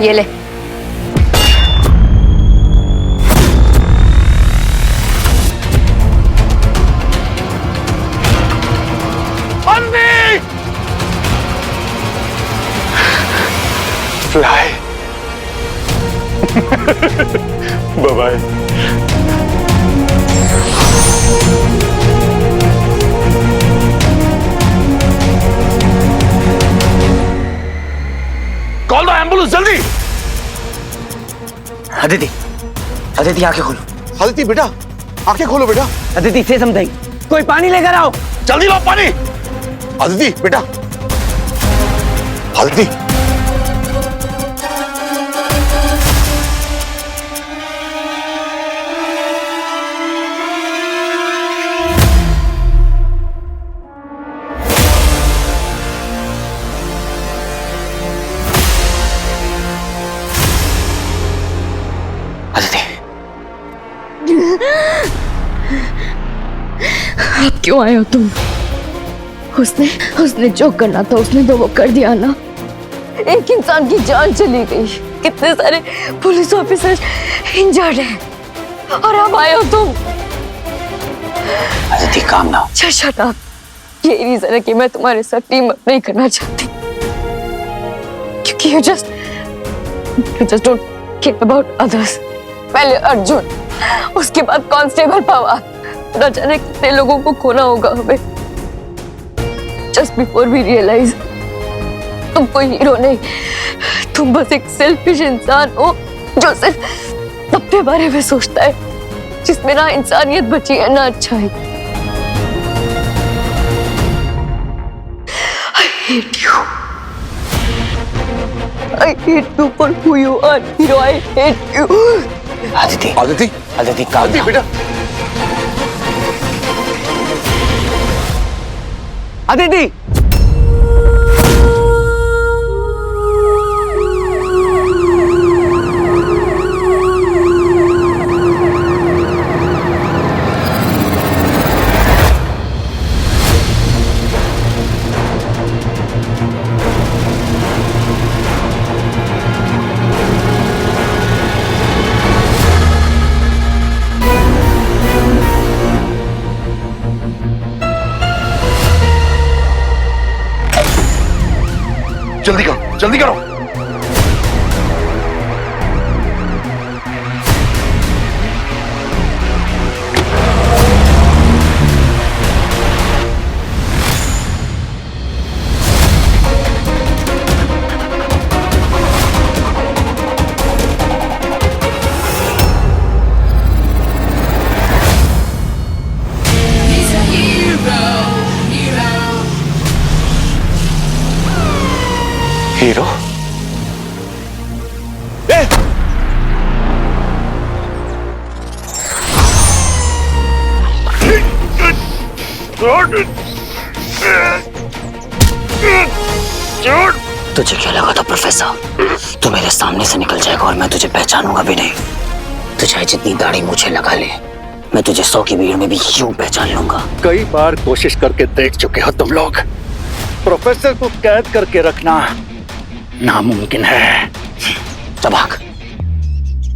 ये ले।
फ्लाई। Bye bye.
कॉल दो एम्बुलेंस जल्दी।
अदिति, अदिति आंखें खोलो।
अदिति बेटा, आंखें खोलो बेटा।
अदिति से समझाई, कोई पानी लेकर आओ।
जल्दी लाओ पानी। अदिति बेटा, अदिति।
अब क्यों आए हो तुम? उसने जो करना था उसने तो वो कर दिया ना। एक इंसान की जान चली गई, कितने सारे पुलिस ऑफिसर्स इंजर्ड हैं और अब आए हो तुम।
अदिति काम ना।
Shut up. ये रीजन है कि मैं तुम्हारे साथ टीम अप नहीं करना चाहती, क्योंकि you just don't care about others। पहले अर्जुन, उसके बाद कांस्टेबल पवार, न जाने कितने लोगों को खोना होगा हमें। Just before we realize, तुम कोई हीरो नहीं, तुम बस एक सेल्फिश इंसान हो जो सिर्फ अपने बारे में सोचता है, जिसमें ना इंसानियत बची है ना अच्छाई। I hate you. I hate you for who you are, hero. I hate you.
Aditi,
Aditi,
Aditi काम ना।
बेटा।
अदिति,
जल्दी करो, जल्दी करो। हीरो?
तुझे क्या लगा था प्रोफेसर, तू मेरे सामने से निकल जाएगा और मैं तुझे पहचानूंगा भी नहीं? तू चाहे जितनी दाढ़ी मूछें लगा ले, मैं तुझे 100 की भीड़ में भी यूं पहचान लूंगा।
कई बार कोशिश करके देख चुके हो तुम लोग। प्रोफेसर को कैद करके रखना नामुमकिन है।
तो भाग,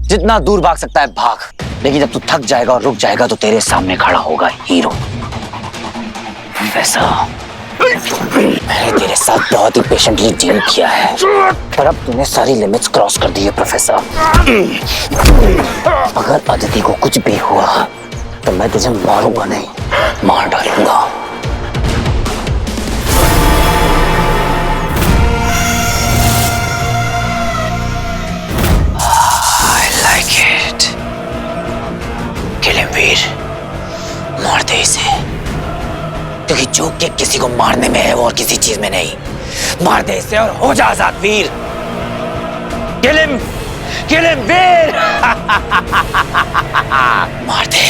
जितना दूर भाग सकता है भाग, लेकिन जब तू थक जाएगा और रुक जाएगा तो तेरे सामने खड़ा होगा हीरो। वैसा मैंने तेरे साथ बहुत ही पेशेंटली डील किया है, पर अब तूने सारी लिमिट्स क्रॉस कर दी है प्रोफेसर। अगर अदिति को कुछ भी हुआ तो मैं तुझे मारूंगा नहीं, मार डालूंगा। वीर, मार दे इसे, क्योंकि जो किक किसी को मारने में है वो और किसी चीज में नहीं। मार दे इसे और हो जा आजाद वीर। किल हिम वीर। मार दे।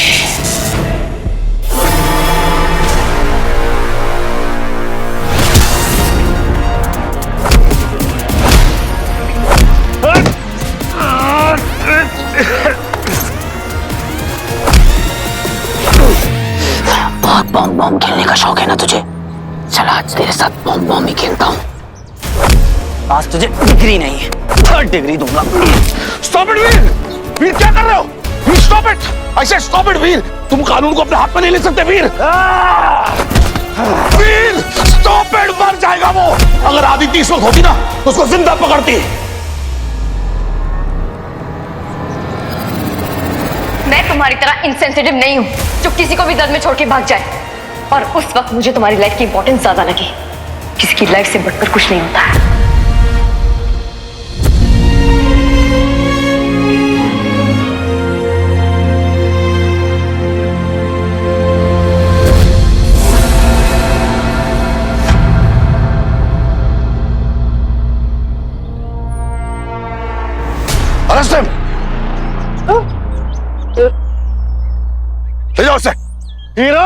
बहुत बॉम्ब खेलने का शौक है ना तुझे? चल आज तेरे साथ बॉम्ब ही खेलता हूँ। आज तुझे डिग्री नहीं है, 3rd डिग्री दूंगा।
स्टॉप इट वीर! वीर क्या कर रहे हो? Veer stop it! I said stop it Veer! तुम कानून को अपने हाथ में नहीं ले सकते वीर! वीर स्टॉप इट! मर जाएगा वो! अगर आदित्य इस वक्त होती ना तो उसको जिंदा पकड़ती।
मैं तुम्हारी तरह इनसेंसिटिव नहीं हूं जो किसी को भी दर्द में छोड़ के भाग जाए। और उस वक्त मुझे तुम्हारी लाइफ की इंपॉर्टेंस ज्यादा लगी। किसी की लाइफ से बढ़कर कुछ नहीं होता है।
Arrest him! ले जाओ उसे।
हीरो,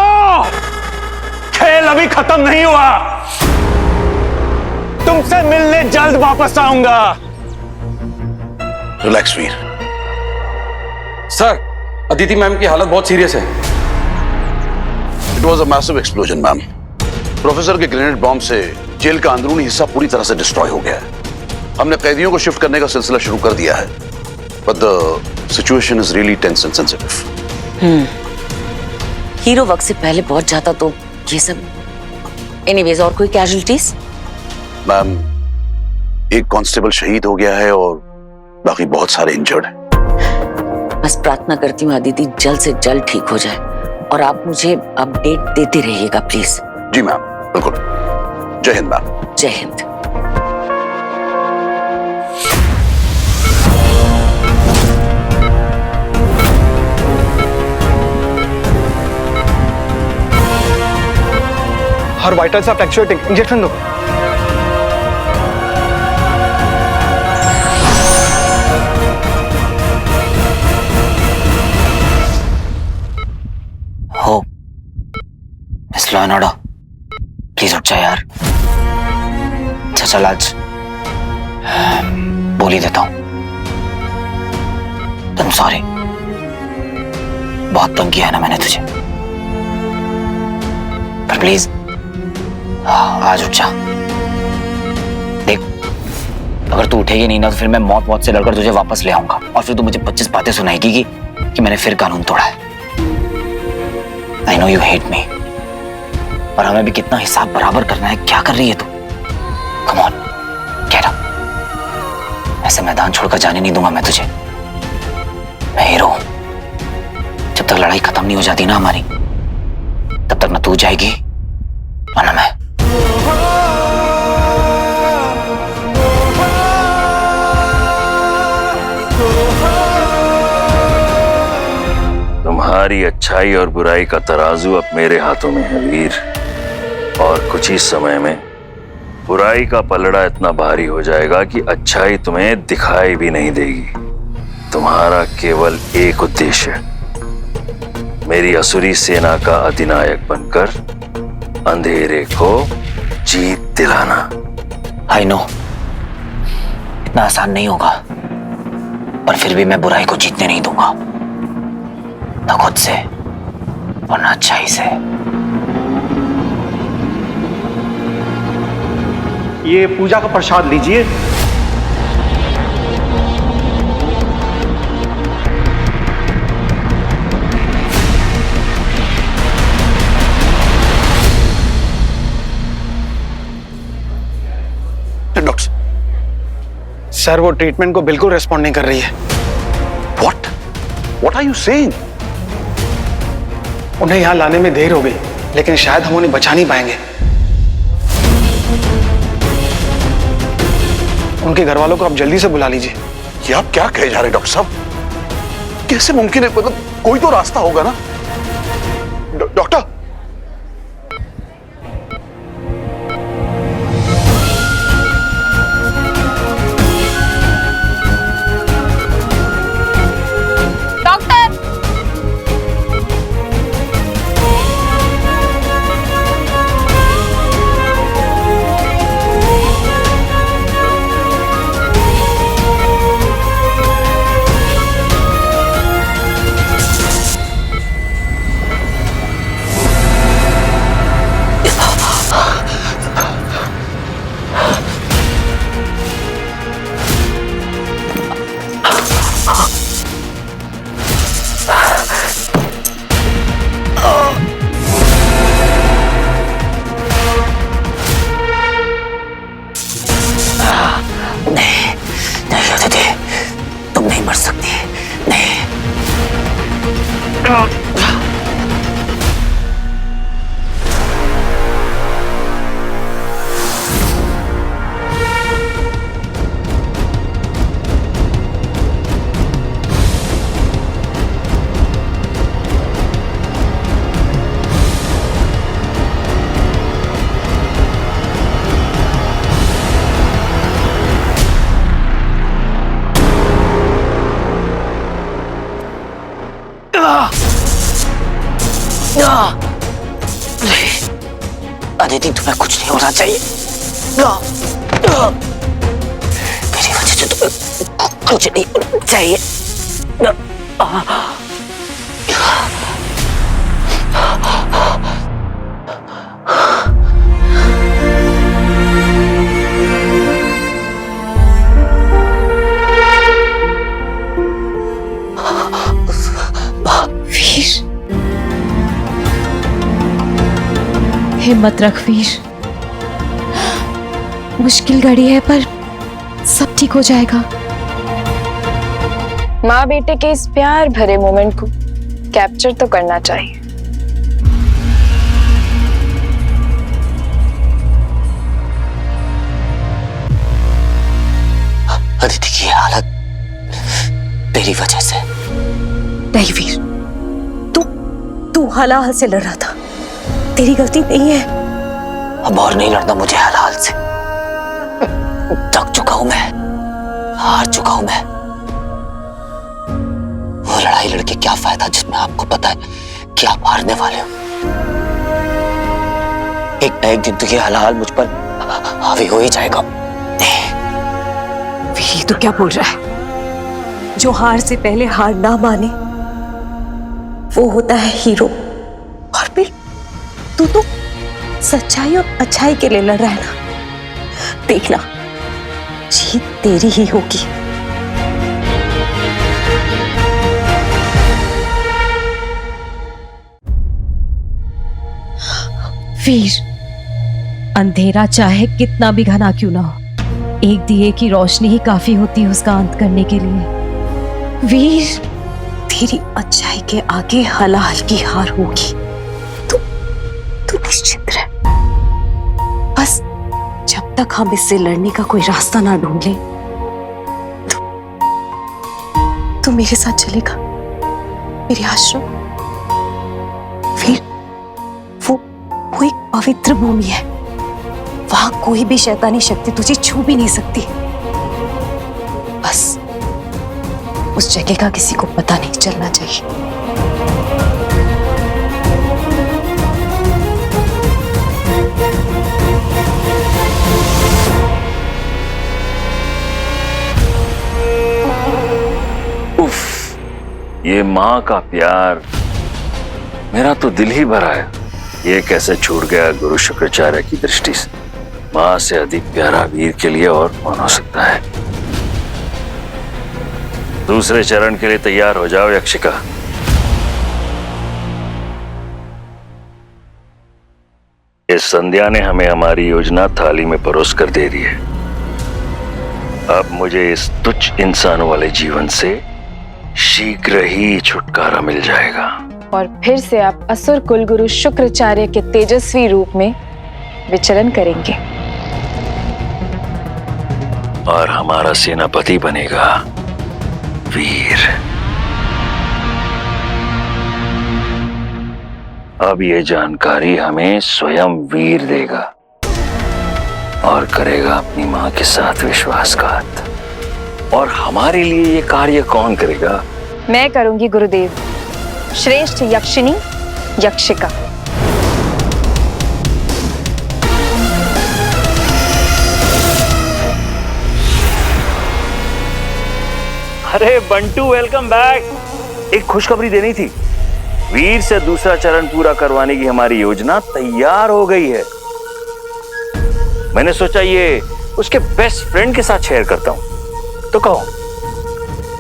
खेल अभी खत्म नहीं हुआ। तुमसे मिलने जल्द वापस आऊंगा।
रिलैक्स वीर।
सर, अदिति मैम की हालत बहुत सीरियस है।
It was a massive explosion ma'am. Professor के ग्रेनेड बॉम्ब से जेल का अंदरूनी हिस्सा पूरी तरह से डिस्ट्रॉय हो गया है। हमने कैदियों को शिफ्ट करने का सिलसिला शुरू कर दिया है, but the situation is really tense and sensitive.
Hero वक्त से पहले पहुंच जाता तो ये सब। एनीवेज, और कोई कैजुअलिटीज?
मैम, एक कांस्टेबल शहीद हो गया है और बाकी बहुत सारे इंजर्ड हैं।
बस प्रार्थना करती हूँ अदिति जल्द से जल्द ठीक हो जाए, और आप मुझे अपडेट देते रहिएगा प्लीज।
जी मैम, बिल्कुल। जय हिंद मैम।
जय हिंद।
हर वाइटल्स आर फ्लक्चुएटिंग, इंजेक्शन दो।
हो miss law and order, please उठ जा यार। अच्छा चल, आज बोल ही देता हूं। तुम सॉरी, बहुत तंग किया है ना मैंने तुझे, पर प्लीज आज उठ जा। देख, अगर तू उठेगी नहीं ना तो फिर मैं मौत से लड़कर तुझे वापस ले आऊंगा, और फिर तू मुझे 25 बातें सुनाएगी कि मैंने फिर कानून तोड़ा है। I know you hate me, पर हमें भी कितना हिसाब बराबर करना है। क्या कर रही है तू? Come on, get up. ऐसे मैदान छोड़कर जाने नहीं दूंगा मैं तुझे। मैं हीरो हूं। जब तक लड़ाई खत्म नहीं हो जाती ना हमारी, तब तक ना तू जाएगी और ना मैं।
तुम्हारी अच्छाई और बुराई का तराजू अब मेरे हाथों में है वीर, और कुछ ही समय में बुराई का पलड़ा इतना भारी हो जाएगा कि अच्छाई तुम्हें दिखाई भी नहीं देगी। तुम्हारा केवल एक उद्देश्य है, मेरी असुरी सेना का अधिनायक बनकर अंधेरे को जीत दिलाना।
आई नो इतना आसान नहीं होगा, पर फिर भी मैं बुराई को जीतने नहीं दूंगा, ना खुद से और ना अच्छाई से।
ये पूजा का प्रसाद लीजिए।
डॉक्टर
सर, वो ट्रीटमेंट को बिल्कुल रिस्पॉन्ड नहीं कर रही है।
What are you saying?
उन्हें यहां लाने में देर हो गई, लेकिन शायद हम उन्हें बचा नहीं पाएंगे। उनके घर वालों को आप जल्दी से बुला लीजिए।
ये आप क्या कहे जा रहे हैं डॉक्टर साहब? कैसे मुमकिन है? मतलब कोई तो रास्ता होगा ना। डॉक्टर,
अदिति, तुम्हें कुछ नहीं होना चाहिए। मेरी वजह से तुम्हें कुछ नहीं होना चाहिए।
हिम्मत रख वीर, मुश्किल घड़ी है पर सब ठीक हो जाएगा।
माँ बेटे के इस प्यार भरे मोमेंट को कैप्चर तो करना चाहिए।
अदिति की हालत तेरी वजह से।
नहीं वीर, तू हलाल से लड़ रहा था, तेरी गलती नहीं है।
अब और नहीं लड़ना मुझे हलाल से। थक चुका हूं मैं, हार चुका हूं मैं। वो लड़ाई लड़के क्या फायदा जिसमें आपको पता है कि आप हारने वाले हो। एक ना एक दिन तो ये हलाल मुझ पर हावी हो ही जाएगा।
वीर, तू क्या बोल रहा है? जो हार से पहले हार ना माने वो होता है हीरो। और फिर तू तो सच्चाई और अच्छाई के लिए लड़ रहा है ना। देखना, जीत तेरी ही होगी। वीर, अंधेरा चाहे कितना भी घना क्यों ना हो, एक दिए की रोशनी ही काफी होती है उसका अंत करने के लिए। वीर, तेरी अच्छाई के आगे हलाल की हार होगी। तू निश्चित रह। बस जब तक हम इससे लड़ने का कोई रास्ता ना ढूंढ ले, तू मेरे साथ चलेगा मेरे आश्रम। फिर वो एक पवित्र भूमि है, वहां कोई भी शैतानी शक्ति तुझे छू भी नहीं सकती। बस उस जगह का किसी को पता नहीं चलना चाहिए।
ये माँ का प्यार, मेरा तो दिल ही भरा है। ये कैसे छूट गया गुरु शुक्राचार्य की दृष्टि से। माँ से अधिक प्यारा वीर के लिए और कौन हो सकता है। दूसरे चरण के लिए तैयार हो जाओ यक्षिका। इस संध्या ने हमें हमारी योजना थाली में परोस कर दे दी है। अब मुझे इस तुच्छ इंसानों वाले जीवन से शीघ्र ही छुटकारा मिल जाएगा।
और फिर से आप असुर कुलगुरु शुक्राचार्य के तेजस्वी रूप में विचरण करेंगे
और हमारा सेनापति बनेगा वीर। अब ये जानकारी हमें स्वयं वीर देगा और करेगा अपनी मां के साथ विश्वासघात। और हमारे लिए ये कार्य कौन करेगा?
मैं करूंगी गुरुदेव, श्रेष्ठ यक्षिनी यक्षिका।
अरे बंटू, वेलकम बैक। एक खुशखबरी देनी थी। वीर से दूसरा चरण पूरा करवाने की हमारी योजना तैयार हो गई है। मैंने सोचा ये उसके बेस्ट फ्रेंड के साथ शेयर करता हूं। तो कहो,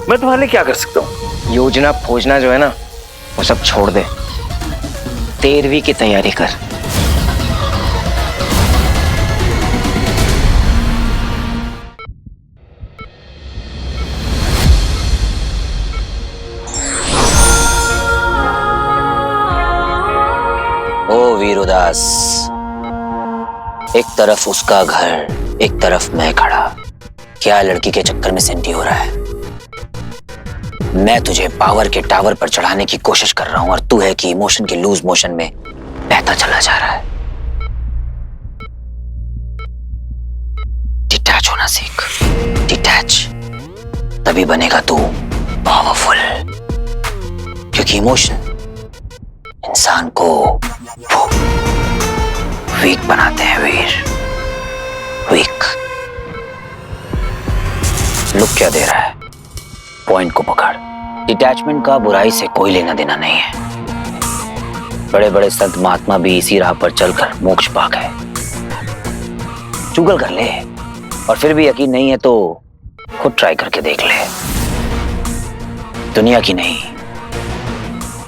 मैं तुम्हारे लिए क्या कर सकता हूं?
योजना खोजना जो है ना, वो सब छोड़ दे। 13वीं की तैयारी कर।
ओ वीरुदास, एक तरफ उसका घर, एक तरफ मैं खड़ा। क्या लड़की के चक्कर में सेंटी हो रहा है? मैं तुझे पावर के टावर पर चढ़ाने की कोशिश कर रहा हूं और तू है कि इमोशन के लूज मोशन में बहता चला जा रहा है। डिटैच होना सीख। डिटैच, तभी बनेगा तू पावरफुल। क्योंकि इमोशन इंसान को वीक बनाते हैं वीर, वीक। लुक क्या दे रहा है, पॉइंट को पकड़। डिटैचमेंट का बुराई से कोई लेना देना नहीं है। बड़े बड़े संत महात्मा भी इसी राह पर चलकर मोक्ष पा गए। चुगल कर ले, और फिर भी यकीन नहीं है तो खुद ट्राई करके देख ले। दुनिया की नहीं,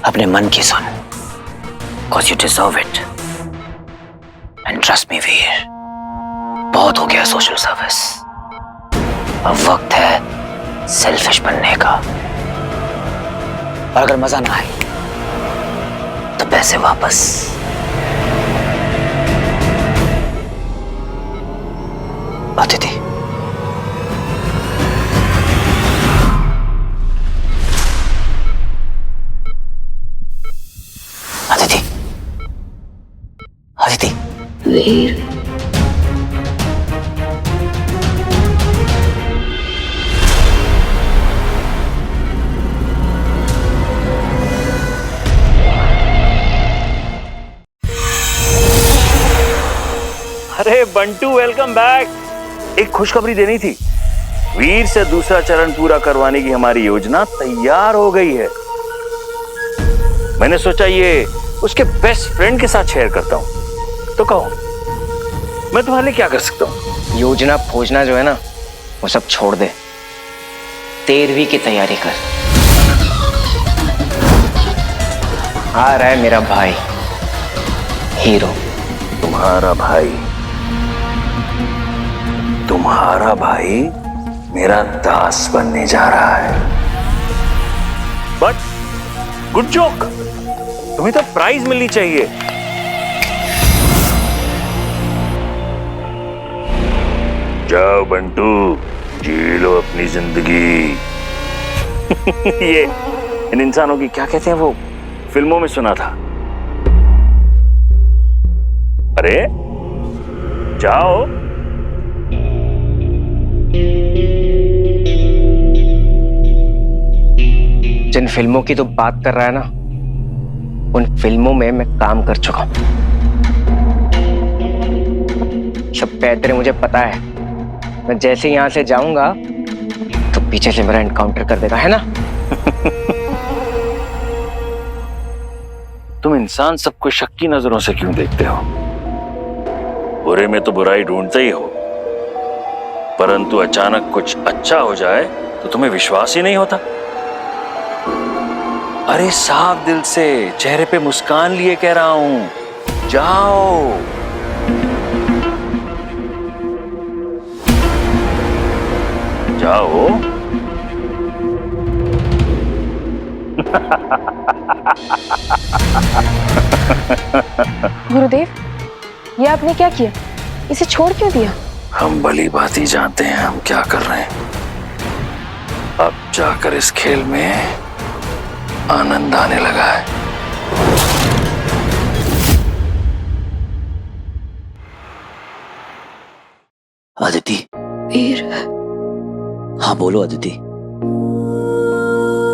अपने मन की सुन, cause you deserve it. And trust me वीर, बहुत हो गया सोशल सर्विस। अब वक्त है सेल्फिश बनने का। और अगर मजा ना आए तो पैसे वापस। अदिति, अदिति, अदिति।
वीर,
अरे बंटू, वेलकम बैक। एक खुशखबरी देनी थी। वीर से दूसरा चरण पूरा करवाने की हमारी योजना तैयार हो गई है। मैंने सोचा ये उसके बेस्ट फ्रेंड के साथ शेयर करता हूं। तो कहो, मैं तुम्हारे लिए क्या कर सकता हूं?
योजना खोजना जो है ना, वो सब छोड़ दे। 13वीं की तैयारी कर। आ रहा है मेरा भाई हीरो।
तुम्हारा भाई? तुम्हारा भाई मेरा दास बनने जा रहा है। बट गुड जोक, तुम्हें तो प्राइज मिलनी चाहिए। जाओ बंटू, जी लो अपनी जिंदगी। ये इन इंसानों की क्या कहते हैं, वो फिल्मों में सुना था। अरे जाओ।
जिन फिल्मों की तो बात कर रहा है ना, उन फिल्मों में मैं काम कर चुका हूं। सब बेहतर मुझे पता है। मैं जैसे यहां से जाऊंगा तो पीछे से मेरा एनकाउंटर कर देगा, है ना?
तुम इंसान सबको शक की नजरों से क्यों देखते हो? बुरे में तो बुराई ढूंढते ही हो, परंतु अचानक कुछ अच्छा हो जाए तो तुम्हें विश्वास ही नहीं होता। अरे साफ दिल से, चेहरे पे मुस्कान लिए कह रहा हूं, जाओ। जाओ।
गुरुदेव, ये आपने क्या किया? इसे छोड़ क्यों दिया?
हम भली भांति जानते हैं हम क्या कर रहे हैं। अब जाकर इस खेल में आनंद आने लगा है।
अदिति।
वीर।
हाँ बोलो अदिति।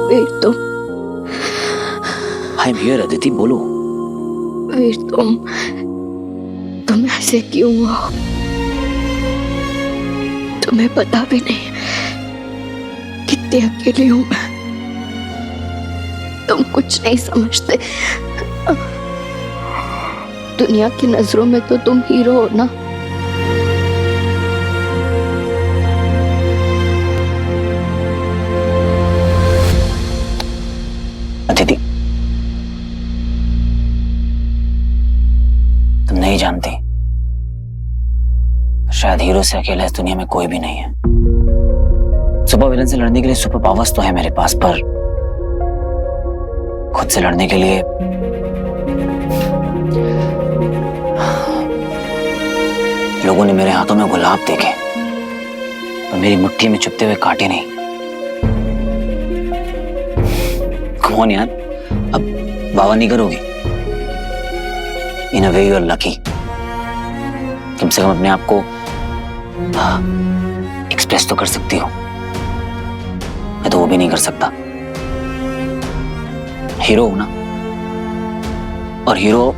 वीर तुम।
आई एम हियर अदिति, बोलो।
वीर तुम ऐसे क्यों हो? तुम्हें पता भी नहीं कितनी अकेली हूं मैं। तुम कुछ नहीं समझते। दुनिया की नजरों में तो तुम हीरो हो ना।
अदिति, तुम नहीं जानती, शायद हीरो से अकेला इस दुनिया में कोई भी नहीं है। सुपर विलन से लड़ने के लिए सुपर पावर्स तो है मेरे पास, पर खुद से लड़ने के लिए लोगों ने मेरे हाथों में गुलाब देखे, पर मेरी मुट्ठी में चुपते हुए कांटे नहीं। कौन यार, अब बाबा नहीं करोगी? इन अ वे यू आर लकी। कम से कम अपने आप को एक्सप्रेस तो कर सकती हो। मैं तो वो भी नहीं कर सकता। हीरो हूं ना, और हीरो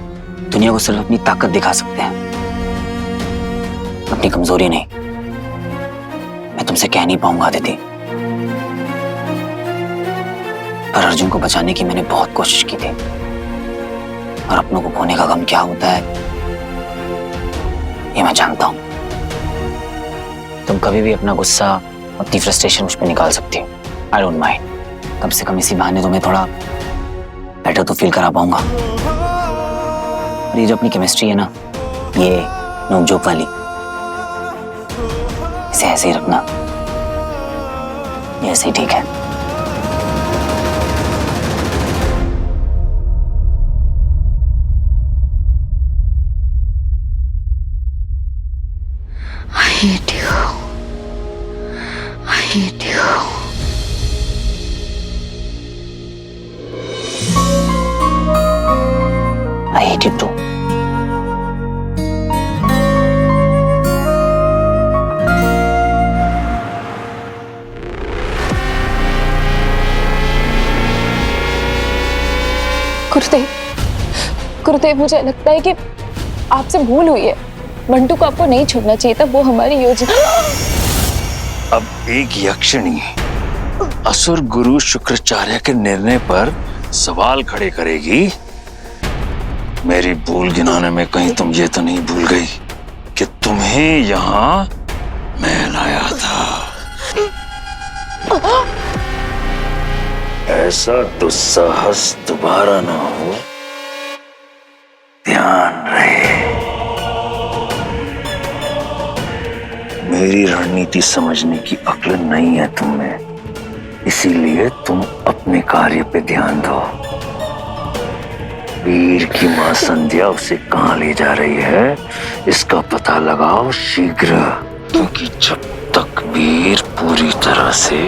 दुनिया को सिर्फ अपनी ताकत दिखा सकते हैं। अपनी कमजोरी नहीं। मैं तुमसे कह नहीं पाऊंगा आदिति, पर अर्जुन को बचाने की मैंने बहुत कोशिश की थी, और अपनों को खोने का गम क्या होता है ये मैं जानता हूं। तुम कभी भी अपना गुस्सा, अपनी फ्रस्ट्रेशन मुझ पे निकाल सकती हो। I don't mind. कम से कम इसी बहाने तुम्हें थोड़ा बेटर तो फील करा पाऊंगा। और ये जो अपनी केमिस्ट्री है ना, ये नोक-झोंक वाली, इसे ऐसे ही रखना, ये ऐसे ही ठीक है।
I hate you. I hate you.
I hate you too.
गुरुदेव, गुरुदेव मुझे लगता है कि आपसे भूल हुई है। बंटू को आपको नहीं छोड़ना चाहिए था, वो हमारी योजना।
अब एक यक्षिणी असुर गुरु शुक्राचार्य के निर्णय पर सवाल खड़े करेगी। मेरी भूल गिनाने में कहीं तुम ये तो नहीं भूल गई कि तुम्हें यहां मैं लाया था। ऐसा दुस्साहस दोबारा ना हो, ध्यान रहे। मेरी रणनीति समझने की अक्ल नहीं है तुम्हें, इसीलिए तुम अपने कार्य पे ध्यान दो। वीर की मां संध्या उसे कहां ले जा रही है, इसका पता लगाओ शीघ्र, क्योंकि जब तक वीर पूरी तरह से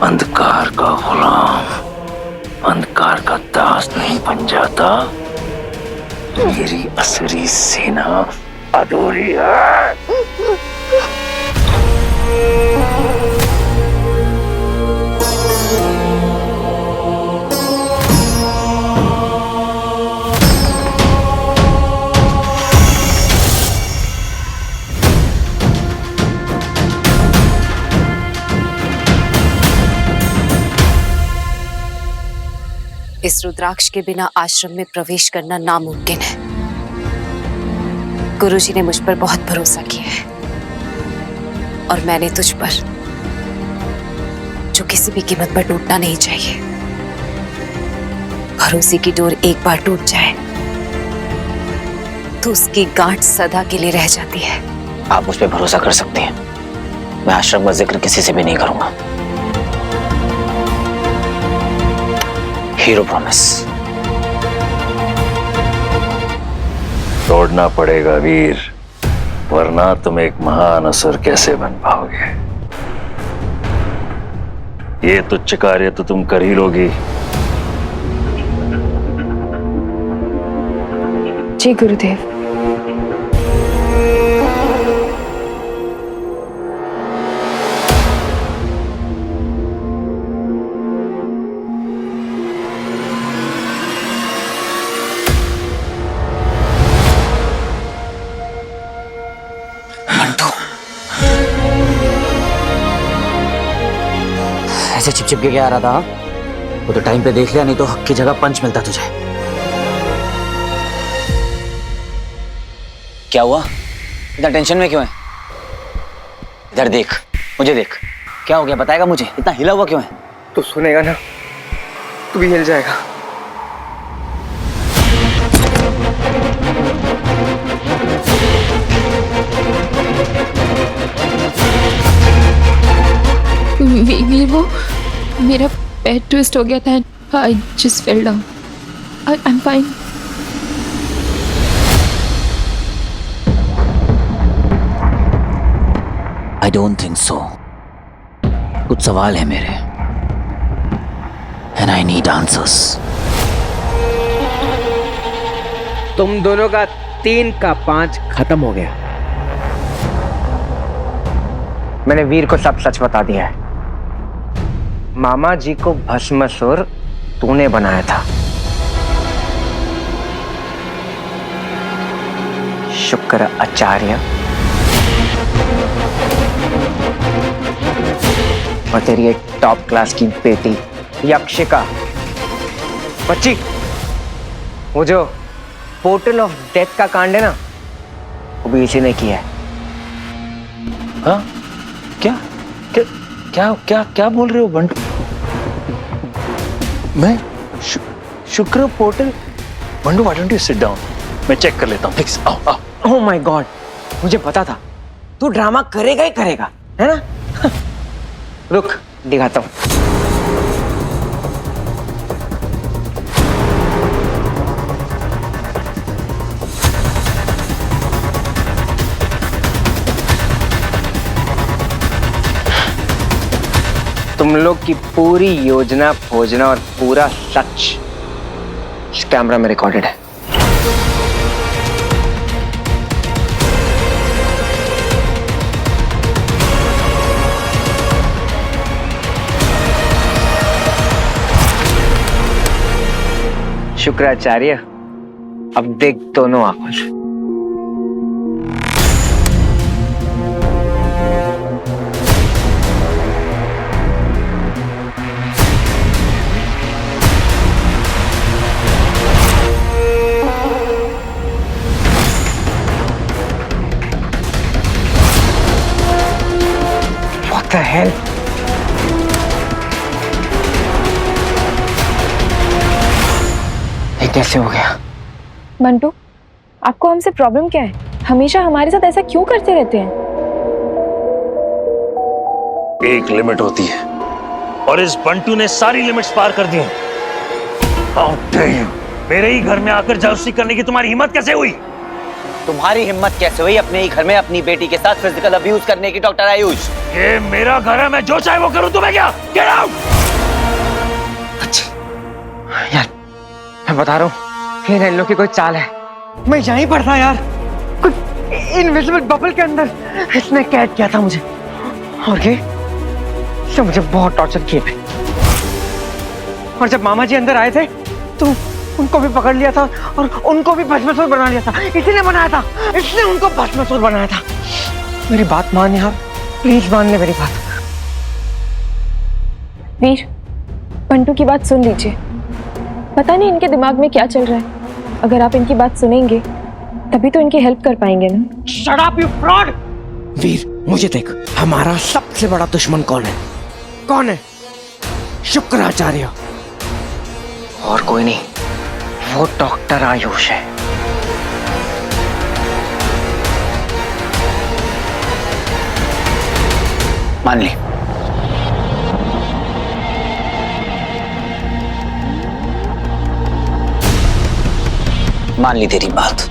अंधकार का गुलाम, अंधकार का दास नहीं बन जाता, मेरी असुरी सेना अधूरी है।
इस रुद्राक्ष के बिना आश्रम में प्रवेश करना नामुमकिन है। गुरुजी ने मुझ पर बहुत भरोसा किया है, और मैंने तुझ पर, जो किसी भी कीमत पर टूटना नहीं चाहिए। भरोसे की डोर एक बार टूट जाए तो उसकी गांठ सदा के लिए रह जाती है।
आप मुझ पर भरोसा कर सकते हैं, मैं आश्रम का जिक्र किसी से भी नहीं करूंगा। Hero promise.
तोड़ना पड़ेगा वीर, वरना तुम एक महान असुर कैसे बन पाओगे। ये तुच्छ कार्य तो तुम कर ही लोगी।
जी गुरुदेव।
ऐसे चिपचिप के क्या आ रहा था? वो तो टाइम पे देख लिया, नहीं तो हक की जगह पंच मिलता तुझे। क्या हुआ? इतना टेंशन में क्यों है? इधर देख, मुझे देख। क्या हो गया बताएगा मुझे? इतना हिला हुआ क्यों है?
तू सुनेगा ना, तू भी हिल जाएगा।
वीर, वो मेरा पैर ट्विस्ट हो गया था। I just fell down. I am fine.
I don't think so. कुछ सवाल है मेरे, एंड आई नीड आंसर्स।
तुम दोनों का 3 का 5 खत्म हो गया। मैंने वीर को सब सच बता दिया है। मामा जी को भस्मासुर तूने बनाया था। शुक्राचार्य और तेरी एक टॉप क्लास की बेटी यक्षिका। बच्ची, वो जो पोर्टल ऑफ डेथ का कांड है ना, वो भी इसी ने किया है।
हाँ? क्या क्या क्या क्या क्या बोल रहे हो बंटू? मैं शुक्र portal? Bantu, why don't you sit down? मैं चेक कर लेता हूँ, प्लीज। आओ आओ।
ओह माय गॉड, मुझे पता था तू ड्रामा करेगा ही करेगा, है ना? रुक, दिखाता हूँ। तुम लोग की पूरी योजना भोजना और पूरा सच इस कैमरा में रिकॉर्डेड है। शुक्राचार्य, अब देख दोनों आंखों से। What the hell? ये कैसे हो गया?
बंटू, आपको हमसे प्रॉब्लम क्या है? हमेशा हमारे साथ ऐसा क्यों करते रहते हैं?
एक लिमिट होती है और इस बंटू ने सारी लिमिट्स पार कर दी हैं। How dare you? मेरे ही घर में आकर जासूसी करने की तुम्हारी हिम्मत कैसे हुई?
तुम्हारी हिम्मत कैसे हुई अपने ही घर में अपनी बेटी के साथ फिजिकल अब्यूज करने की, डॉक्टर आयुष?
ये मेरा घर है, मैं जो चाहे वो करूं, तुम्हें क्या? Get out!
यार, मैं बता रहा हूँ, ये रेलो की कोई चाल है। मैं यहीं पर था यार, कुछ इनविजिबल बबल के अंदर इसने कैद किया था मुझे, और ये इसने मुझे बहुत टॉर्चर किए थे। और जब मामा जी अंदर आए थे तो उनको भी पकड़ लिया था और उनको भी भस्मासुर बना लिया था। इसी ने बनाया था, इसने उनको भस्मासुर बनाया था। मेरी बात मान यार, प्लीज मान ले मेरी बात।
वीर, बंटू की बात सुन लीजिए। पता नहीं इनके दिमाग में क्या चल रहा है। अगर आप इनकी बात सुनेंगे तभी तो इनकी हेल्प कर पाएंगे ना।
Shut up you fraud! Veer, मुझे देख, हमारा सबसे बड़ा दुश्मन कौन है? कौन है? शुक्राचार्य। और कोई नहीं, वो डॉक्टर आयुष है।
मान ली। मान ली तेरी बात।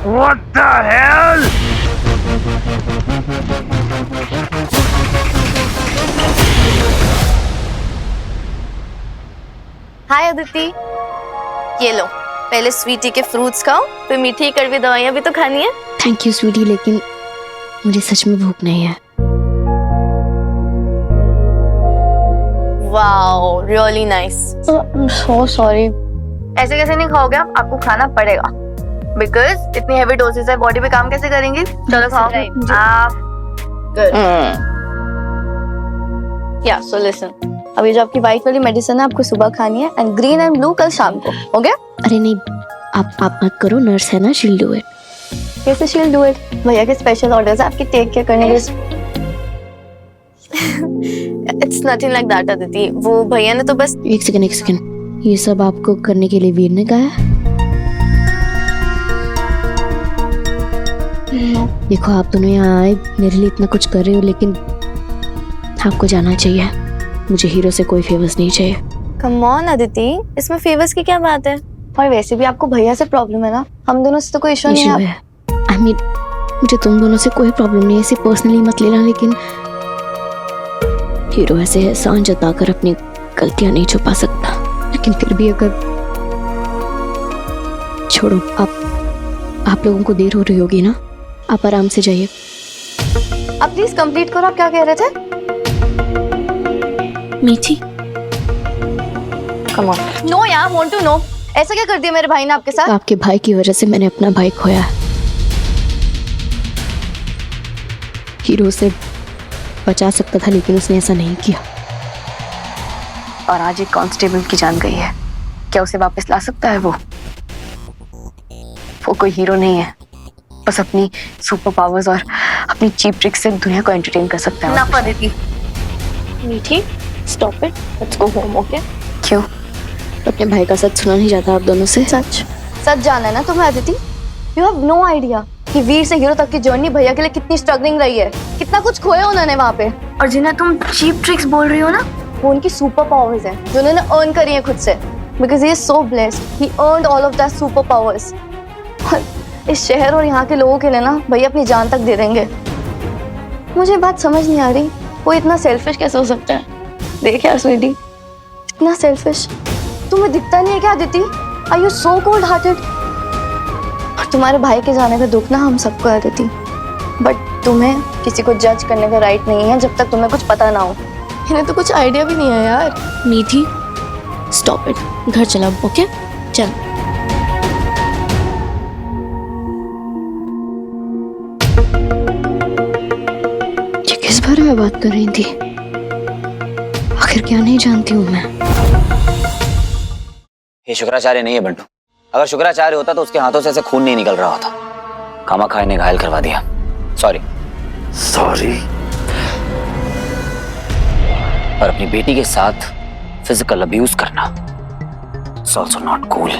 What the hell?
हाय अदिति, ये लो, पहले स्वीटी के फ्रूट्स खाओ, फिर मीठी कड़वी दवाइयाँ भी तो खानी है।
थैंक यू स्वीटी, लेकिन मुझे सच में भूख नहीं है।
Wow, really nice. So sorry. ऐसे कैसे नहीं खाओगे आप? आपको खाना पड़ेगा, बिकॉज इतनी हैवी डोसेज है, बॉडी पे काम कैसे करेंगी? चलो खाओ आप। या सो लिसन, अभी जो आपकी व्हाइट वाली मेडिसिन है आपको सुबह खानी है, एंड ग्रीन एंड ब्लू कल शाम को। हो गया?
अरे नहीं, आप मत करो, नर्स है ना, शील डू इट।
कैसे शील डू इट? भैया के स्पेशल ऑर्डर्स है आपकी टेक केयर करने के। It's nothing like that Aditi, वो भैया ने तो बस।
एक सेकंड, ये सब आपको करने के लिए वीर ने कहा है? देखो, आप दोनों यहाँ आए, मेरे लिए इतना कुछ कर रहे हो, लेकिन आपको जाना चाहिए। मुझे हीरो से कोई फेवर्स नहीं चाहिए।
कम ऑन अदिति, इसमें फेवर्स की क्या बात है? और वैसे भी आपको भैया से प्रॉब्लम है ना, हम दोनों से तो कोई इशू नहीं है।
I mean, मुझे तुम दोनों से कोई प्रॉब्लम नहीं है, इसे पर्सनली मत लेना, लेकिन हीरो ऐसे एहसान जताकर अपनी गलतियां नहीं छुपा सकता। लेकिन फिर भी अगर छोड़ो, आप लोगों को देर हो रही होगी ना, आप आराम से जाइए।
आप प्लीज कंप्लीट करो, आप क्या कह रहे थे?
मीठी,
कम ऑन। नो यार, वांट टू नो, ऐसा क्या कर दिया मेरे भाई ने आपके साथ?
आपके भाई की वजह से मैंने अपना भाई खोया है। हीरो से बचा सकता था, लेकिन उसने ऐसा नहीं किया।
और आज एक कांस्टेबल की जान गई है, क्या उसे वापस ला सकता है वो? वो कोई हीरो नहीं है, बस अपनी सुपर पावर्स और अपनी चीप ट्रिक्स से दुनिया को एंटरटेन कर सकता है।
ना अदिति, मीठी, stop it, let's go home, okay?
क्यों?
अपने भाई का सच सुना नहीं जाता आप दोनों से?
सच सच जानना है ना तुम्हें Aditi? You have no idea कि वीर से हीरो तक की जर्नी भैया के लिए कितनी स्ट्रगलिंग रही है, कितना कुछ खोया उन्होंने वहाँ पे। और जिन्हें तुम चीप ट्रिक्स बोल रही हो ना, वो उनकी सुपर पावर्स है जो उन्होंने अर्न करी है खुद से, because he is so blessed, he earned all of that super powers. इस शहर और यहाँ के लोगों के लिए ना भैया अपनी जान तक दे देंगे। मुझे बात समझ नहीं आ रही, वो इतना सेल्फिश कैसे हो सकता है? देख यार स्वीटी, इतना सेल्फिश तुम्हें दिखता नहीं है क्या Aditi? Are you so cold hearted? और तुम्हारे भाई के जाने का दुख ना हम सबको है अदिति, बट तुम्हें किसी को जज करने का राइट नहीं है जब तक तुम्हें कुछ पता ना हो। इन्हें तो कुछ आइडिया भी नहीं है यार।
मीठी, स्टॉप इट, घर चला, ओके? चल। ये किस बारे में बात कर रही थी? आखिर क्या नहीं जानती हूँ मैं?
ये शुक्राचार्य नहीं है बंटू। अगर शुक्राचार्य होता तो उसके हाथों से ऐसे खून नहीं निकल रहा होता। खामाखा ने घायल करवा दिया। सॉरी। और अपनी बेटी के साथ फिजिकल अब्यूज करना it's also not cool.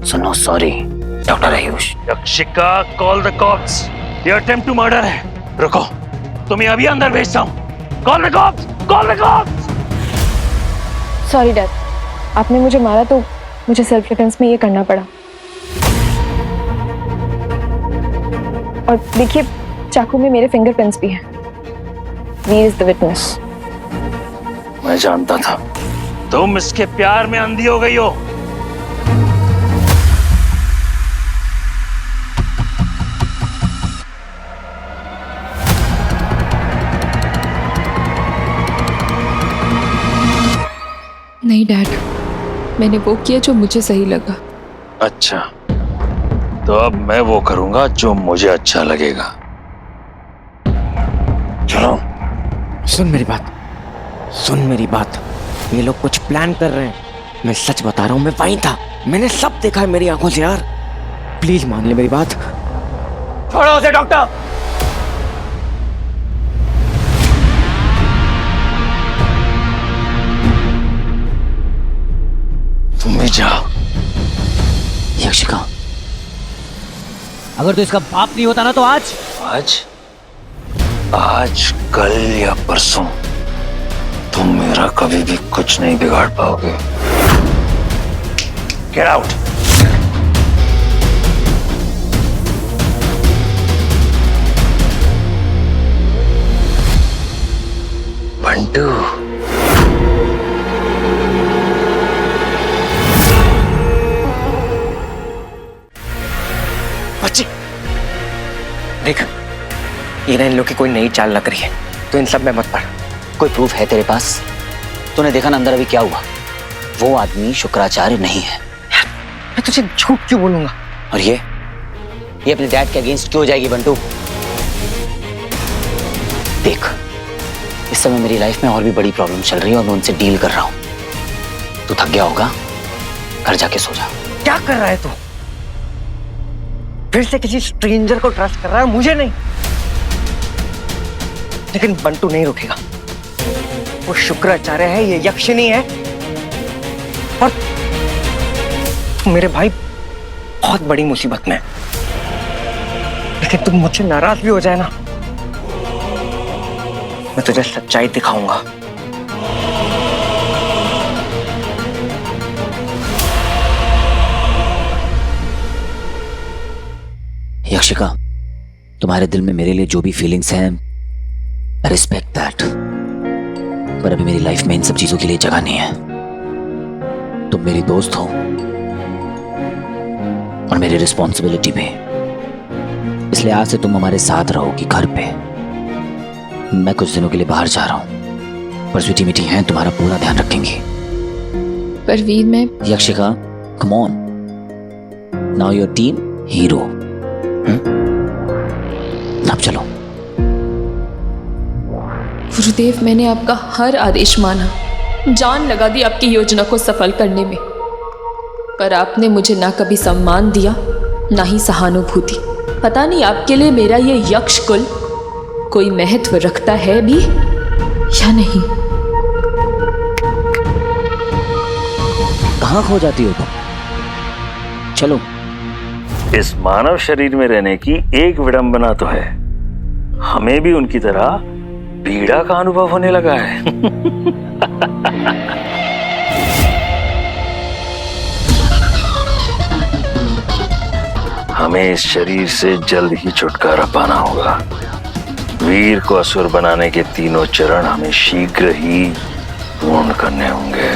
So no sorry doctor Ayush.
Yakshika, call the cops. ये अटेम्प्ट टू मर्डर है। रुको, तुम्हें अभी अंदर भेजता हूं। Call the cops, call the cops.
Sorry dad, आपने मुझे मारा तो मुझे सेल्फ डिफेंस में ये करना पड़ा। और देखिए, चाकू में मेरे फिंगरप्रिंट्स भी हैं। वीर इज द विटनेस।
मैं जानता था तुम इसके प्यार में अंधी हो गई हो।
नहीं डैड, मैंने वो किया जो मुझे सही लगा।
अच्छा, तो अब मैं वो करूंगा जो मुझे अच्छा लगेगा।
चलो, सुन मेरी बात, सुन मेरी बात। ये लोग कुछ प्लान कर रहे हैं। मैं सच बता रहा हूं, मैं वहीं था, मैंने सब देखा है मेरी आंखों से यार। प्लीज मान ले मेरी बात। छोड़ो उसे डॉक्टर।
तुम भी जाओ।
यक्षिका, अगर तो इसका बाप नहीं होता ना तो आज
कल या परसों तुम मेरा कभी भी कुछ नहीं बिगाड़ पाओगे। Get out. बंटू,
बच्ची देख, ये इन लोग की कोई नई चाल लग रही है, तो इन सब में मत पड़।
कोई प्रूफ है तेरे पास? तूने देखा ना अंदर अभी क्या हुआ? वो आदमी शुक्राचार्य नहीं है।
मैं तुझे झूठ क्यों बोलूंगा?
और ये अपने डैड के अगेंस्ट क्यों जाएगी बंटू? देख, इस समय मेरी लाइफ में और भी बड़ी प्रॉब्लम चल रही है और मैं उनसे डील कर रहा हूं। तू थक गया होगा, घर जाके सो जा।
क्या कर रहा है तू? फिर से किसी स्ट्रेंजर को ट्रस्ट कर रहा है, मुझे नहीं। लेकिन बंटू नहीं रुकेगा। वो शुक्राचार्य है, ये यक्षिनी है, और तुम मेरे भाई बहुत बड़ी मुसीबत में है। लेकिन तुम मुझसे नाराज भी हो जाए ना, मैं तुझे सच्चाई दिखाऊंगा।
यक्षिका, तुम्हारे दिल में मेरे लिए जो भी फीलिंग्स हैं, आई रिस्पेक्ट दैट, पर अभी मेरी लाइफ में इन सब चीजों के लिए जगह नहीं है। तुम मेरी दोस्त हो और मेरी रिस्पॉन्सिबिलिटी भी, इसलिए आज से तुम हमारे साथ रहोगी घर पे। मैं कुछ दिनों के लिए बाहर जा रहा हूं, पर स्वीटी मीठी हैं, तुम्हारा पूरा ध्यान रखेंगी।
पर वीर, मैं
Yakshika, come on, now your team hero. अब चलो,
गुरुदेव, मैंने आपका हर आदेश माना, जान लगा दी आपकी योजना को सफल करने में, पर आपने मुझे ना कभी सम्मान दिया ना ही सहानुभूति। पता नहीं आपके लिए मेरा ये यक्ष कुल कोई महत्व रखता है भी या नहीं।
कहाँ खो जाती हो तुम? चलो।
इस मानव शरीर में रहने की एक विडंबना तो है, हमें भी उनकी तरह पीड़ा का अनुभव होने लगा है। हमें इस शरीर से जल्द ही छुटकारा पाना होगा। वीर को असुर बनाने के तीनों चरण हमें शीघ्र ही पूर्ण करने होंगे।